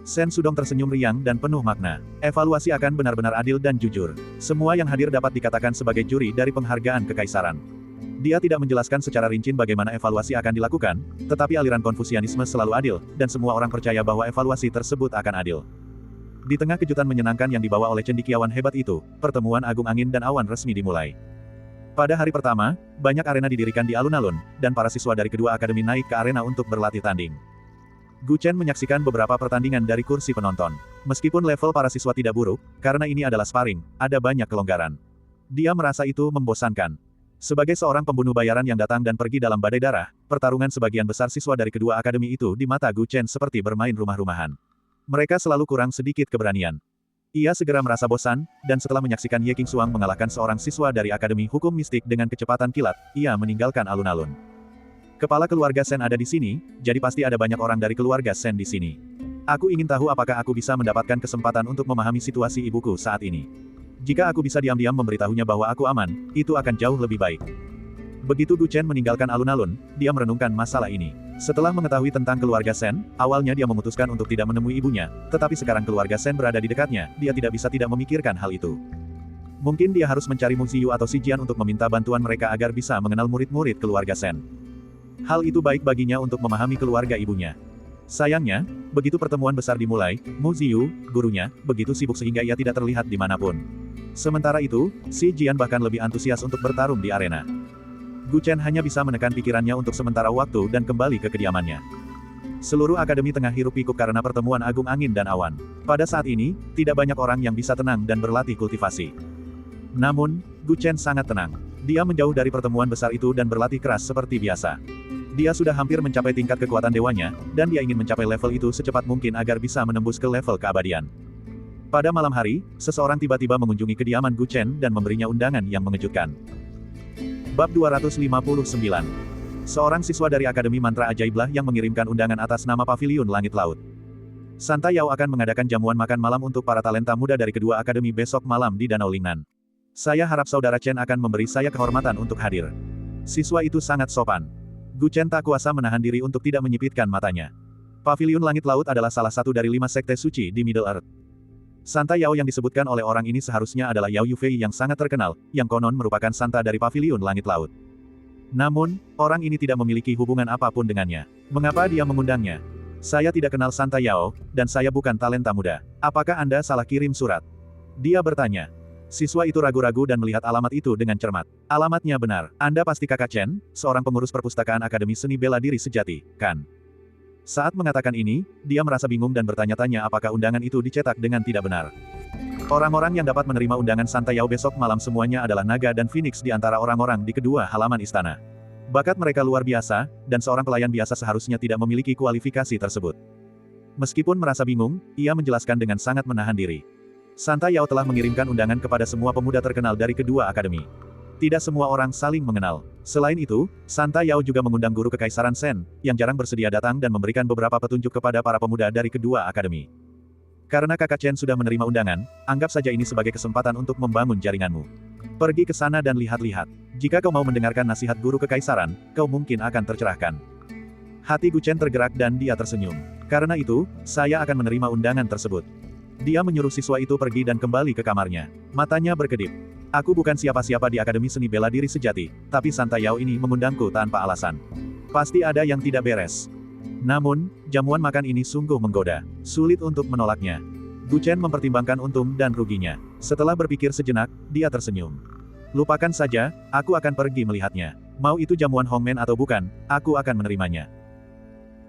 Sen Sudong tersenyum riang dan penuh makna. Evaluasi akan benar-benar adil dan jujur. Semua yang hadir dapat dikatakan sebagai juri dari penghargaan kekaisaran. Dia tidak menjelaskan secara rinci bagaimana evaluasi akan dilakukan, tetapi aliran Konfusianisme selalu adil, dan semua orang percaya bahwa evaluasi tersebut akan adil. Di tengah kejutan menyenangkan yang dibawa oleh cendekiawan hebat itu, pertemuan Agung Angin dan Awan resmi dimulai. Pada hari pertama, banyak arena didirikan di alun-alun, dan para siswa dari kedua akademi naik ke arena untuk berlatih tanding. Gu Chen menyaksikan beberapa pertandingan dari kursi penonton. Meskipun level para siswa tidak buruk, karena ini adalah sparring, ada banyak kelonggaran. Dia merasa itu membosankan. Sebagai seorang pembunuh bayaran yang datang dan pergi dalam badai darah, pertarungan sebagian besar siswa dari kedua akademi itu di mata Gu Chen seperti bermain rumah-rumahan. Mereka selalu kurang sedikit keberanian. Ia segera merasa bosan, dan setelah menyaksikan Ye Qingxuang mengalahkan seorang siswa dari Akademi Hukum Mistik dengan kecepatan kilat, ia meninggalkan alun-alun. Kepala keluarga Sen ada di sini, jadi pasti ada banyak orang dari keluarga Sen di sini. Aku ingin tahu apakah aku bisa mendapatkan kesempatan untuk memahami situasi ibuku saat ini. Jika aku bisa diam-diam memberitahunya bahwa aku aman, itu akan jauh lebih baik. Begitu Gu Chen meninggalkan alun-alun, dia merenungkan masalah ini. Setelah mengetahui tentang keluarga Sen, awalnya dia memutuskan untuk tidak menemui ibunya, tetapi sekarang keluarga Sen berada di dekatnya, dia tidak bisa tidak memikirkan hal itu. Mungkin dia harus mencari Mu Ziyu atau Si Jian untuk meminta bantuan mereka agar bisa mengenal murid-murid keluarga Sen. Hal itu baik baginya untuk memahami keluarga ibunya. Sayangnya, begitu pertemuan besar dimulai, Mu Ziyu, gurunya, begitu sibuk sehingga ia tidak terlihat dimanapun. Sementara itu, Si Jian bahkan lebih antusias untuk bertarung di arena. Gu Chen hanya bisa menekan pikirannya untuk sementara waktu dan kembali ke kediamannya. Seluruh akademi tengah hiruk-pikuk karena pertemuan Agung Angin dan Awan. Pada saat ini, tidak banyak orang yang bisa tenang dan berlatih kultivasi. Namun, Gu Chen sangat tenang. Dia menjauh dari pertemuan besar itu dan berlatih keras seperti biasa. Dia sudah hampir mencapai tingkat kekuatan dewanya, dan dia ingin mencapai level itu secepat mungkin agar bisa menembus ke level keabadian. Pada malam hari, seseorang tiba-tiba mengunjungi kediaman Gu Chen dan memberinya undangan yang mengejutkan. Bab 259. Seorang siswa dari Akademi Mantra Ajaiblah yang mengirimkan undangan atas nama Paviliun Langit Laut. Santa Yao akan mengadakan jamuan makan malam untuk para talenta muda dari kedua akademi besok malam di Danau Lingnan. Saya harap Saudara Chen akan memberi saya kehormatan untuk hadir. Siswa itu sangat sopan. Gu Chen tak kuasa menahan diri untuk tidak menyipitkan matanya. Paviliun Langit Laut adalah salah satu dari 5 sekte suci di Middle Earth. Santa Yao yang disebutkan oleh orang ini seharusnya adalah Yao Yufei yang sangat terkenal, yang konon merupakan Santa dari Paviliun Langit Laut. Namun, orang ini tidak memiliki hubungan apapun dengannya. Mengapa dia mengundangnya? Saya tidak kenal Santa Yao, dan saya bukan talenta muda. Apakah Anda salah kirim surat? Dia bertanya. Siswa itu ragu-ragu dan melihat alamat itu dengan cermat. Alamatnya benar. Anda pasti Kakak Chen, seorang pengurus perpustakaan Akademi Seni Bela Diri Sejati, kan? Saat mengatakan ini, dia merasa bingung dan bertanya-tanya apakah undangan itu dicetak dengan tidak benar. Orang-orang yang dapat menerima undangan Santa Yao besok malam semuanya adalah naga dan phoenix di antara orang-orang di kedua halaman istana. Bakat mereka luar biasa, dan seorang pelayan biasa seharusnya tidak memiliki kualifikasi tersebut. Meskipun merasa bingung, ia menjelaskan dengan sangat menahan diri. Santa Yao telah mengirimkan undangan kepada semua pemuda terkenal dari kedua akademi. Tidak semua orang saling mengenal. Selain itu, Santa Yao juga mengundang guru kekaisaran Sen, yang jarang bersedia datang dan memberikan beberapa petunjuk kepada para pemuda dari kedua akademi. Karena Kakak Chen sudah menerima undangan, anggap saja ini sebagai kesempatan untuk membangun jaringanmu. Pergi ke sana dan lihat-lihat. Jika kau mau mendengarkan nasihat guru kekaisaran, kau mungkin akan tercerahkan. Hati Gu Chen tergerak dan dia tersenyum. Karena itu, saya akan menerima undangan tersebut. Dia menyuruh siswa itu pergi dan kembali ke kamarnya. Matanya berkedip. Aku bukan siapa-siapa di Akademi Seni Bela Diri Sejati, tapi Santa Yao ini mengundangku tanpa alasan. Pasti ada yang tidak beres. Namun, jamuan makan ini sungguh menggoda. Sulit untuk menolaknya. Gu Chen mempertimbangkan untung dan ruginya. Setelah berpikir sejenak, dia tersenyum. Lupakan saja, aku akan pergi melihatnya. Mau itu jamuan Hongmen atau bukan, aku akan menerimanya.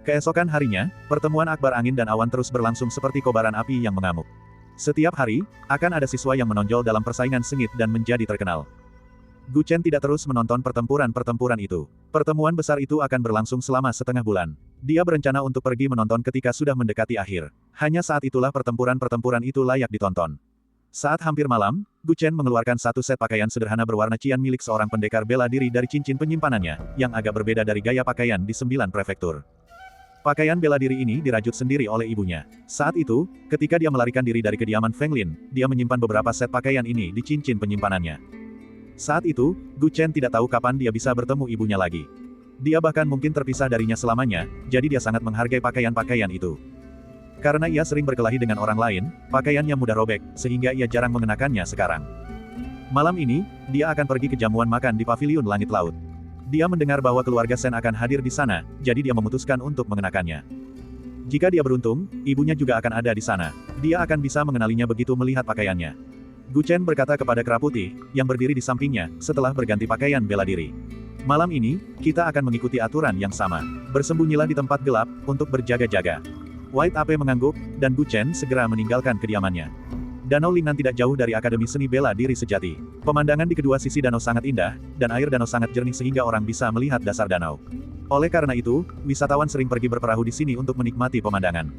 Keesokan harinya, pertemuan Akbar Angin dan Awan terus berlangsung seperti kobaran api yang mengamuk. Setiap hari, akan ada siswa yang menonjol dalam persaingan sengit dan menjadi terkenal. Gu Chen tidak terus menonton pertempuran-pertempuran itu. Pertemuan besar itu akan berlangsung selama setengah bulan. Dia berencana untuk pergi menonton ketika sudah mendekati akhir. Hanya saat itulah pertempuran-pertempuran itu layak ditonton. Saat hampir malam, Gu Chen mengeluarkan satu set pakaian sederhana berwarna cian milik seorang pendekar bela diri dari cincin penyimpanannya, yang agak berbeda dari gaya pakaian di 9 prefektur. Pakaian bela diri ini dirajut sendiri oleh ibunya. Saat itu, ketika dia melarikan diri dari kediaman Feng Lin, dia menyimpan beberapa set pakaian ini di cincin penyimpanannya. Saat itu, Gu Chen tidak tahu kapan dia bisa bertemu ibunya lagi. Dia bahkan mungkin terpisah darinya selamanya, jadi dia sangat menghargai pakaian-pakaian itu. Karena ia sering berkelahi dengan orang lain, pakaiannya mudah robek, sehingga ia jarang mengenakannya sekarang. Malam ini, dia akan pergi ke jamuan makan di Paviliun Langit Laut. Dia mendengar bahwa keluarga Sen akan hadir di sana, jadi dia memutuskan untuk mengenakannya. Jika dia beruntung, ibunya juga akan ada di sana. Dia akan bisa mengenalinya begitu melihat pakaiannya. Gu Chen berkata kepada kera putih, yang berdiri di sampingnya, setelah berganti pakaian bela diri. Malam ini, kita akan mengikuti aturan yang sama. Bersembunyilah di tempat gelap, untuk berjaga-jaga. White Ape mengangguk, dan Gu Chen segera meninggalkan kediamannya. Danau Lingnan tidak jauh dari Akademi Seni Bela Diri Sejati. Pemandangan di kedua sisi danau sangat indah, dan air danau sangat jernih sehingga orang bisa melihat dasar danau. Oleh karena itu, wisatawan sering pergi berperahu di sini untuk menikmati pemandangan.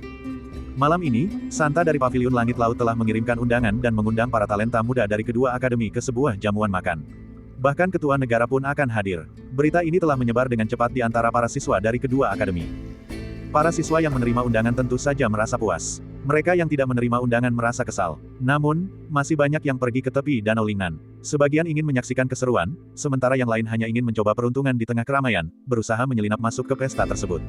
Malam ini, Santa dari Paviliun Langit Laut telah mengirimkan undangan dan mengundang para talenta muda dari kedua akademi ke sebuah jamuan makan. Bahkan ketua negara pun akan hadir. Berita ini telah menyebar dengan cepat di antara para siswa dari kedua akademi. Para siswa yang menerima undangan tentu saja merasa puas. Mereka yang tidak menerima undangan merasa kesal. Namun, masih banyak yang pergi ke tepi Danau Lingnan. Sebagian ingin menyaksikan keseruan, sementara yang lain hanya ingin mencoba peruntungan di tengah keramaian, berusaha menyelinap masuk ke pesta tersebut.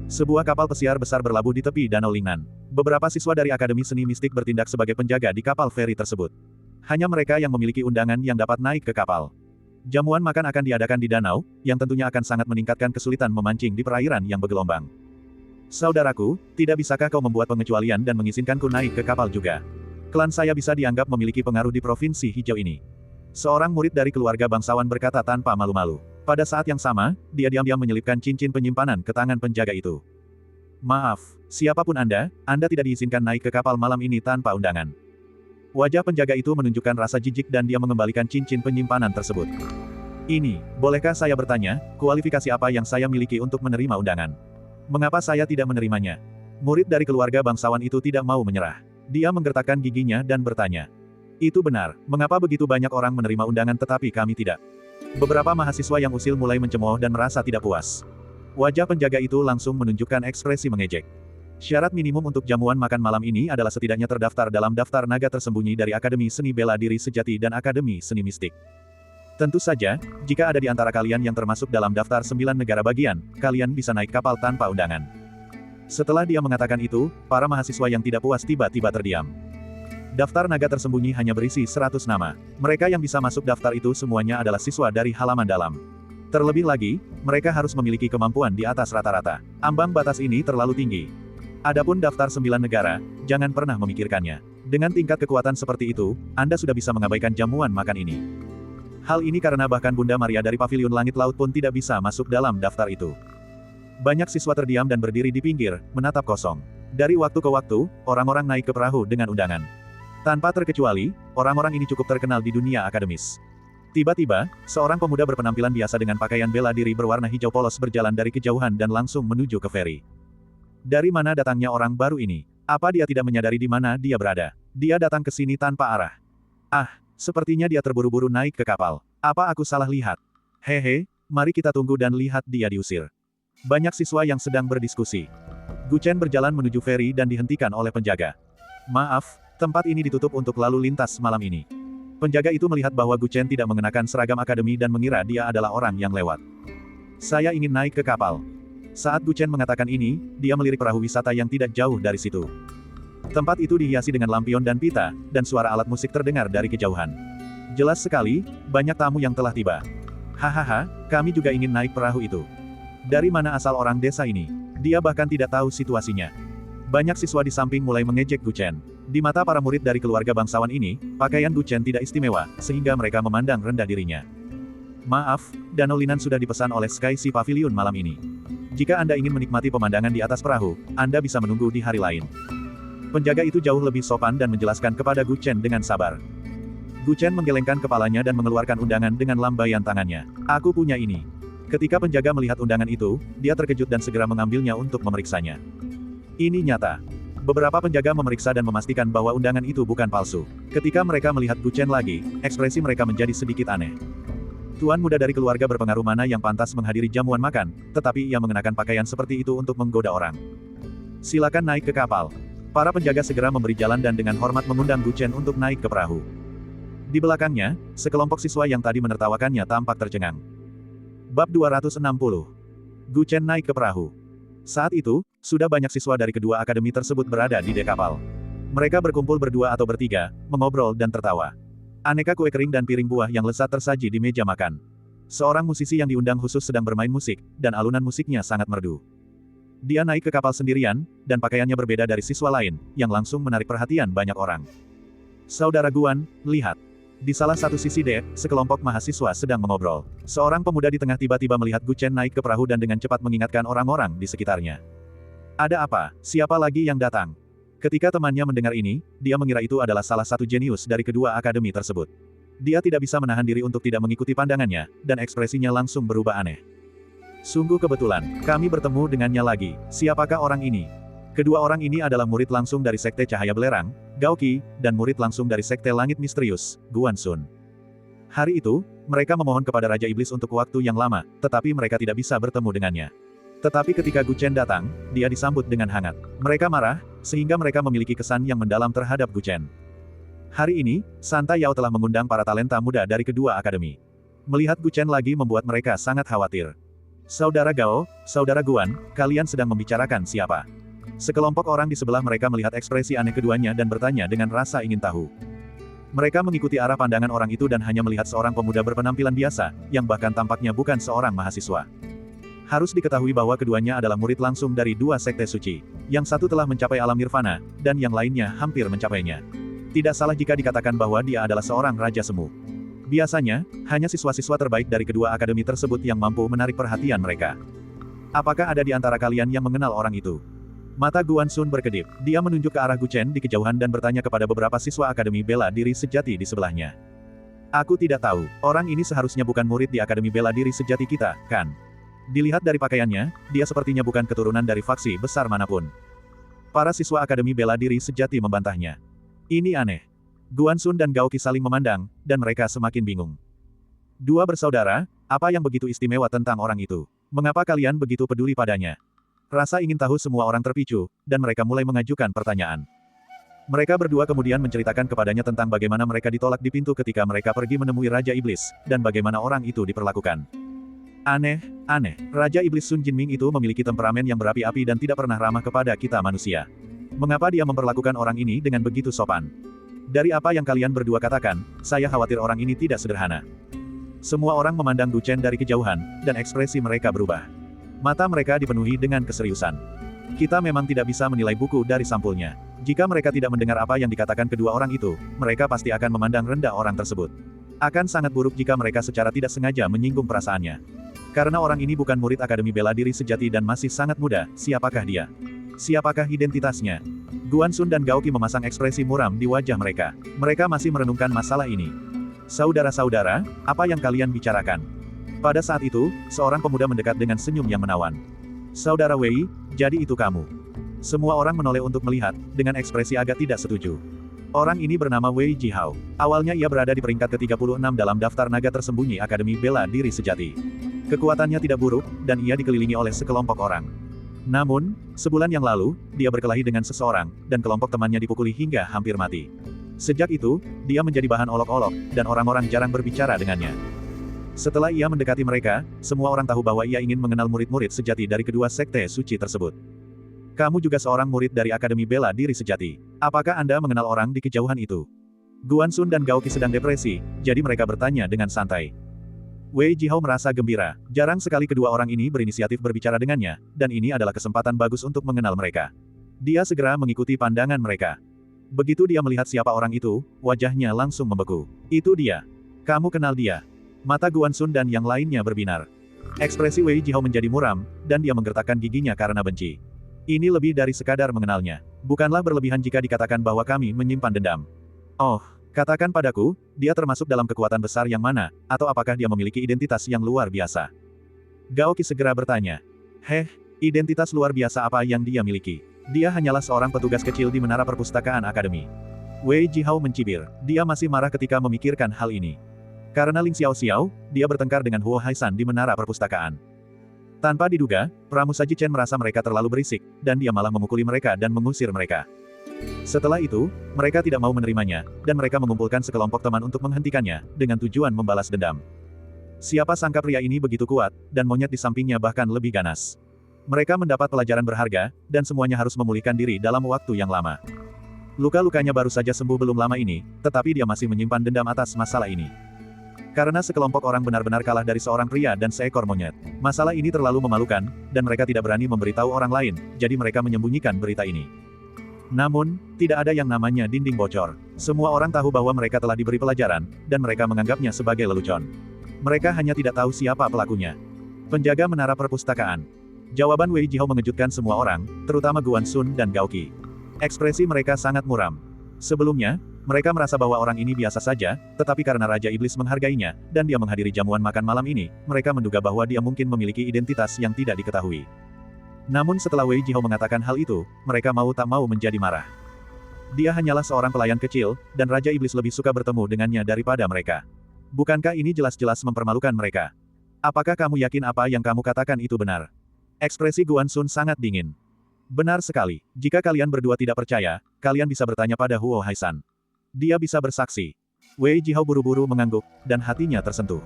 Sebuah kapal pesiar besar berlabuh di tepi Danau Lingnan. Beberapa siswa dari Akademi Seni Mistik bertindak sebagai penjaga di kapal feri tersebut. Hanya mereka yang memiliki undangan yang dapat naik ke kapal. Jamuan makan akan diadakan di danau, yang tentunya akan sangat meningkatkan kesulitan memancing di perairan yang bergelombang. Saudaraku, tidak bisakah kau membuat pengecualian dan mengizinkanku naik ke kapal juga? Klan saya bisa dianggap memiliki pengaruh di provinsi hijau ini. Seorang murid dari keluarga bangsawan berkata tanpa malu-malu. Pada saat yang sama, dia diam-diam menyelipkan cincin penyimpanan ke tangan penjaga itu. Maaf, siapapun Anda tidak diizinkan naik ke kapal malam ini tanpa undangan. Wajah penjaga itu menunjukkan rasa jijik dan dia mengembalikan cincin penyimpanan tersebut. Ini, bolehkah saya bertanya, kualifikasi apa yang saya miliki untuk menerima undangan? Mengapa saya tidak menerimanya? Murid dari keluarga bangsawan itu tidak mau menyerah. Dia menggertakkan giginya dan bertanya. Itu benar, mengapa begitu banyak orang menerima undangan tetapi kami tidak? Beberapa mahasiswa yang usil mulai mencemooh dan merasa tidak puas. Wajah penjaga itu langsung menunjukkan ekspresi mengejek. Syarat minimum untuk jamuan makan malam ini adalah setidaknya terdaftar dalam daftar naga tersembunyi dari Akademi Seni Bela Diri Sejati dan Akademi Seni Mistik. Tentu saja, jika ada di antara kalian yang termasuk dalam daftar 9 negara bagian, kalian bisa naik kapal tanpa undangan. Setelah dia mengatakan itu, para mahasiswa yang tidak puas tiba-tiba terdiam. Daftar naga tersembunyi hanya berisi 100 nama. Mereka yang bisa masuk daftar itu semuanya adalah siswa dari halaman dalam. Terlebih lagi, mereka harus memiliki kemampuan di atas rata-rata. Ambang batas ini terlalu tinggi. Adapun daftar 9 negara, jangan pernah memikirkannya. Dengan tingkat kekuatan seperti itu, Anda sudah bisa mengabaikan jamuan makan ini. Hal ini karena bahkan Bunda Maria dari Paviliun Langit Laut pun tidak bisa masuk dalam daftar itu. Banyak siswa terdiam dan berdiri di pinggir, menatap kosong. Dari waktu ke waktu, orang-orang naik ke perahu dengan undangan. Tanpa terkecuali, orang-orang ini cukup terkenal di dunia akademis. Tiba-tiba, seorang pemuda berpenampilan biasa dengan pakaian bela diri berwarna hijau polos berjalan dari kejauhan dan langsung menuju ke feri. Dari mana datangnya orang baru ini? Apa dia tidak menyadari di mana dia berada? Dia datang ke sini tanpa arah. Ah, sepertinya dia terburu-buru naik ke kapal. Apa aku salah lihat? Hehe, mari kita tunggu dan lihat dia diusir. Banyak siswa yang sedang berdiskusi. Gu Chen berjalan menuju feri dan dihentikan oleh penjaga. Maaf, tempat ini ditutup untuk lalu lintas malam ini. Penjaga itu melihat bahwa Gu Chen tidak mengenakan seragam akademi dan mengira dia adalah orang yang lewat. Saya ingin naik ke kapal. Saat Gu Chen mengatakan ini, dia melirik perahu wisata yang tidak jauh dari situ. Tempat itu dihiasi dengan lampion dan pita, dan suara alat musik terdengar dari kejauhan. Jelas sekali, banyak tamu yang telah tiba. Hahaha, kami juga ingin naik perahu itu. Dari mana asal orang desa ini? Dia bahkan tidak tahu situasinya. Banyak siswa di samping mulai mengejek Gu Chen. Di mata para murid dari keluarga bangsawan ini, pakaian Gu Chen tidak istimewa, sehingga mereka memandang rendah dirinya. Maaf, Danau Lingnan sudah dipesan oleh Sky Sea Pavilion malam ini. Jika Anda ingin menikmati pemandangan di atas perahu, Anda bisa menunggu di hari lain. Penjaga itu jauh lebih sopan dan menjelaskan kepada Gu Chen dengan sabar. Gu Chen menggelengkan kepalanya dan mengeluarkan undangan dengan lambaian tangannya. Aku punya ini. Ketika penjaga melihat undangan itu, dia terkejut dan segera mengambilnya untuk memeriksanya. Ini nyata. Beberapa penjaga memeriksa dan memastikan bahwa undangan itu bukan palsu. Ketika mereka melihat Gu Chen lagi, ekspresi mereka menjadi sedikit aneh. Tuan muda dari keluarga berpengaruh mana yang pantas menghadiri jamuan makan, tetapi ia mengenakan pakaian seperti itu untuk menggoda orang. Silakan naik ke kapal. Para penjaga segera memberi jalan dan dengan hormat mengundang Gu Chen untuk naik ke perahu. Di belakangnya, sekelompok siswa yang tadi menertawakannya tampak tercengang. Bab 260. Gu Chen naik ke perahu. Saat itu, sudah banyak siswa dari kedua akademi tersebut berada di dek kapal. Mereka berkumpul berdua atau bertiga, mengobrol dan tertawa. Aneka kue kering dan piring buah yang lezat tersaji di meja makan. Seorang musisi yang diundang khusus sedang bermain musik, dan alunan musiknya sangat merdu. Dia naik ke kapal sendirian, dan pakaiannya berbeda dari siswa lain, yang langsung menarik perhatian banyak orang. Saudara Guan, lihat. Di salah satu sisi dek, sekelompok mahasiswa sedang mengobrol. Seorang pemuda di tengah tiba-tiba melihat Gu Chen naik ke perahu dan dengan cepat mengingatkan orang-orang di sekitarnya. Ada apa? Siapa lagi yang datang? Ketika temannya mendengar ini, dia mengira itu adalah salah satu jenius dari kedua akademi tersebut. Dia tidak bisa menahan diri untuk tidak mengikuti pandangannya, dan ekspresinya langsung berubah aneh. Sungguh kebetulan, kami bertemu dengannya lagi. Siapakah orang ini? Kedua orang ini adalah murid langsung dari Sekte Cahaya Belerang, Gao Qi, dan murid langsung dari Sekte Langit Misterius, Guan Xun. Hari itu, mereka memohon kepada Raja Iblis untuk waktu yang lama, tetapi mereka tidak bisa bertemu dengannya. Tetapi ketika Gu Chen datang, dia disambut dengan hangat. Mereka marah, sehingga mereka memiliki kesan yang mendalam terhadap Gu Chen. Hari ini, Santa Yao telah mengundang para talenta muda dari kedua akademi. Melihat Gu Chen lagi membuat mereka sangat khawatir. Saudara Gao, Saudara Guan, kalian sedang membicarakan siapa? Sekelompok orang di sebelah mereka melihat ekspresi aneh keduanya dan bertanya dengan rasa ingin tahu. Mereka mengikuti arah pandangan orang itu dan hanya melihat seorang pemuda berpenampilan biasa, yang bahkan tampaknya bukan seorang mahasiswa. Harus diketahui bahwa keduanya adalah murid langsung dari dua sekte suci. Yang satu telah mencapai alam nirvana, dan yang lainnya hampir mencapainya. Tidak salah jika dikatakan bahwa dia adalah seorang raja semu. Biasanya, hanya siswa-siswa terbaik dari kedua akademi tersebut yang mampu menarik perhatian mereka. Apakah ada di antara kalian yang mengenal orang itu? Mata Guan Xun berkedip. Dia menunjuk ke arah Gu Chen di kejauhan dan bertanya kepada beberapa siswa Akademi Bela Diri Sejati di sebelahnya. Aku tidak tahu, orang ini seharusnya bukan murid di Akademi Bela Diri Sejati kita, kan? Dilihat dari pakaiannya, dia sepertinya bukan keturunan dari faksi besar manapun. Para siswa Akademi Bela Diri Sejati membantahnya. Ini aneh. Guan Xun dan Gao Qi saling memandang, dan mereka semakin bingung. Dua bersaudara, apa yang begitu istimewa tentang orang itu? Mengapa kalian begitu peduli padanya? Rasa ingin tahu semua orang terpicu, dan mereka mulai mengajukan pertanyaan. Mereka berdua kemudian menceritakan kepadanya tentang bagaimana mereka ditolak di pintu ketika mereka pergi menemui Raja Iblis, dan bagaimana orang itu diperlakukan. Aneh. Raja Iblis Sun Jinming itu memiliki temperamen yang berapi-api dan tidak pernah ramah kepada kita manusia. Mengapa dia memperlakukan orang ini dengan begitu sopan? Dari apa yang kalian berdua katakan, saya khawatir orang ini tidak sederhana. Semua orang memandang Gu Chen dari kejauhan, dan ekspresi mereka berubah. Mata mereka dipenuhi dengan keseriusan. Kita memang tidak bisa menilai buku dari sampulnya. Jika mereka tidak mendengar apa yang dikatakan kedua orang itu, mereka pasti akan memandang rendah orang tersebut. Akan sangat buruk jika mereka secara tidak sengaja menyinggung perasaannya. Karena orang ini bukan murid Akademi Bela Diri Sejati dan masih sangat muda, siapakah dia? Siapakah identitasnya? Guan Xun dan Gao Qi memasang ekspresi muram di wajah mereka. Mereka masih merenungkan masalah ini. Saudara-saudara, apa yang kalian bicarakan? Pada saat itu, seorang pemuda mendekat dengan senyum yang menawan. Saudara Wei, jadi itu kamu. Semua orang menoleh untuk melihat, dengan ekspresi agak tidak setuju. Orang ini bernama Wei Jihao. Awalnya ia berada di peringkat ke-36 dalam daftar naga tersembunyi Akademi Bela Diri Sejati. Kekuatannya tidak buruk, dan ia dikelilingi oleh sekelompok orang. Namun, sebulan yang lalu, dia berkelahi dengan seseorang, dan kelompok temannya dipukuli hingga hampir mati. Sejak itu, dia menjadi bahan olok-olok, dan orang-orang jarang berbicara dengannya. Setelah ia mendekati mereka, semua orang tahu bahwa ia ingin mengenal murid-murid sejati dari kedua sekte suci tersebut. Kamu juga seorang murid dari Akademi Bela Diri Sejati. Apakah Anda mengenal orang di kejauhan itu? Guan Xun dan Gao Qi sedang depresi, jadi mereka bertanya dengan santai. Wei Jihao merasa gembira. Jarang sekali kedua orang ini berinisiatif berbicara dengannya, dan ini adalah kesempatan bagus untuk mengenal mereka. Dia segera mengikuti pandangan mereka. Begitu dia melihat siapa orang itu, wajahnya langsung membeku. Itu dia. Kamu kenal dia. Mata Guan Xun dan yang lainnya berbinar. Ekspresi Wei Jihao menjadi muram, dan dia menggertakkan giginya karena benci. Ini lebih dari sekadar mengenalnya. Bukanlah berlebihan jika dikatakan bahwa kami menyimpan dendam. Oh, Katakan padaku, dia termasuk dalam kekuatan besar yang mana, atau apakah dia memiliki identitas yang luar biasa? Gao Qi segera bertanya. Identitas luar biasa apa yang dia miliki? Dia hanyalah seorang petugas kecil di menara perpustakaan akademi. Wei Jihao mencibir, dia masih marah ketika memikirkan hal ini. Karena Ling Xiaoxiao, dia bertengkar dengan Huo Haisan di menara perpustakaan. Tanpa diduga, pramusaji Chen merasa mereka terlalu berisik, dan dia malah memukuli mereka dan mengusir mereka. Setelah itu, mereka tidak mau menerimanya, dan mereka mengumpulkan sekelompok teman untuk menghentikannya, dengan tujuan membalas dendam. Siapa sangka pria ini begitu kuat, dan monyet di sampingnya bahkan lebih ganas. Mereka mendapat pelajaran berharga, dan semuanya harus memulihkan diri dalam waktu yang lama. Luka-lukanya baru saja sembuh belum lama ini, tetapi dia masih menyimpan dendam atas masalah ini. Karena sekelompok orang benar-benar kalah dari seorang pria dan seekor monyet. Masalah ini terlalu memalukan, dan mereka tidak berani memberitahu orang lain, jadi mereka menyembunyikan berita ini. Namun, tidak ada yang namanya dinding bocor. Semua orang tahu bahwa mereka telah diberi pelajaran, dan mereka menganggapnya sebagai lelucon. Mereka hanya tidak tahu siapa pelakunya. Penjaga menara perpustakaan. Jawaban Wei Jihao mengejutkan semua orang, terutama Guan Xun dan Gao Qi. Ekspresi mereka sangat muram. Sebelumnya, mereka merasa bahwa orang ini biasa saja, tetapi karena Raja Iblis menghargainya, dan dia menghadiri jamuan makan malam ini, mereka menduga bahwa dia mungkin memiliki identitas yang tidak diketahui. Namun setelah Wei Jihao mengatakan hal itu, mereka mau tak mau menjadi marah. Dia hanyalah seorang pelayan kecil, dan Raja Iblis lebih suka bertemu dengannya daripada mereka. Bukankah ini jelas-jelas mempermalukan mereka? Apakah kamu yakin apa yang kamu katakan itu benar? Ekspresi Guan Xun sangat dingin. Benar sekali. Jika kalian berdua tidak percaya, kalian bisa bertanya pada Huo Haisan. Dia bisa bersaksi. Wei Jihao buru-buru mengangguk, dan hatinya tersentuh.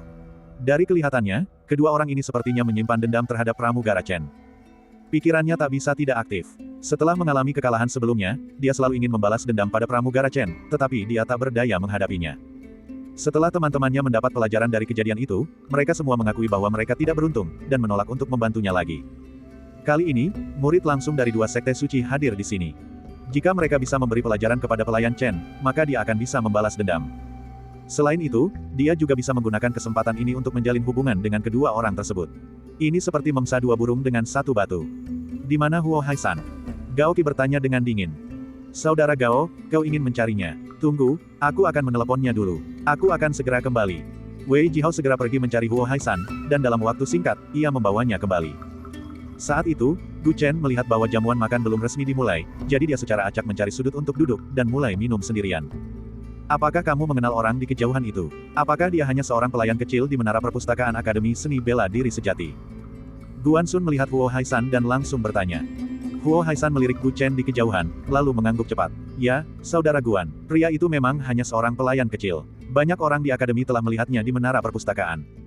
Dari kelihatannya, kedua orang ini sepertinya menyimpan dendam terhadap pramugara Chen. Pikirannya tak bisa tidak aktif. Setelah mengalami kekalahan sebelumnya, dia selalu ingin membalas dendam pada pramugara Chen, tetapi dia tak berdaya menghadapinya. Setelah teman-temannya mendapat pelajaran dari kejadian itu, mereka semua mengakui bahwa mereka tidak beruntung, dan menolak untuk membantunya lagi. Kali ini, murid langsung dari dua sekte suci hadir di sini. Jika mereka bisa memberi pelajaran kepada pelayan Chen, maka dia akan bisa membalas dendam. Selain itu, dia juga bisa menggunakan kesempatan ini untuk menjalin hubungan dengan kedua orang tersebut. Ini seperti memsa dua burung dengan satu batu. Di mana Huo Haisan? Gao Qi bertanya dengan dingin. Saudara Gao, kau ingin mencarinya? Tunggu, aku akan meneleponnya dulu. Aku akan segera kembali. Wei Jihao segera pergi mencari Huo Haisan, dan dalam waktu singkat, ia membawanya kembali. Saat itu, Gu Chen melihat bahwa jamuan makan belum resmi dimulai, jadi dia secara acak mencari sudut untuk duduk, dan mulai minum sendirian. Apakah kamu mengenal orang di kejauhan itu? Apakah dia hanya seorang pelayan kecil di menara perpustakaan Akademi Seni Bela Diri Sejati? Guan Xun melihat Huo Haisan dan langsung bertanya. Huo Haisan melirik Gu Chen di kejauhan, lalu mengangguk cepat. Ya, saudara Guan, pria itu memang hanya seorang pelayan kecil. Banyak orang di akademi telah melihatnya di menara perpustakaan.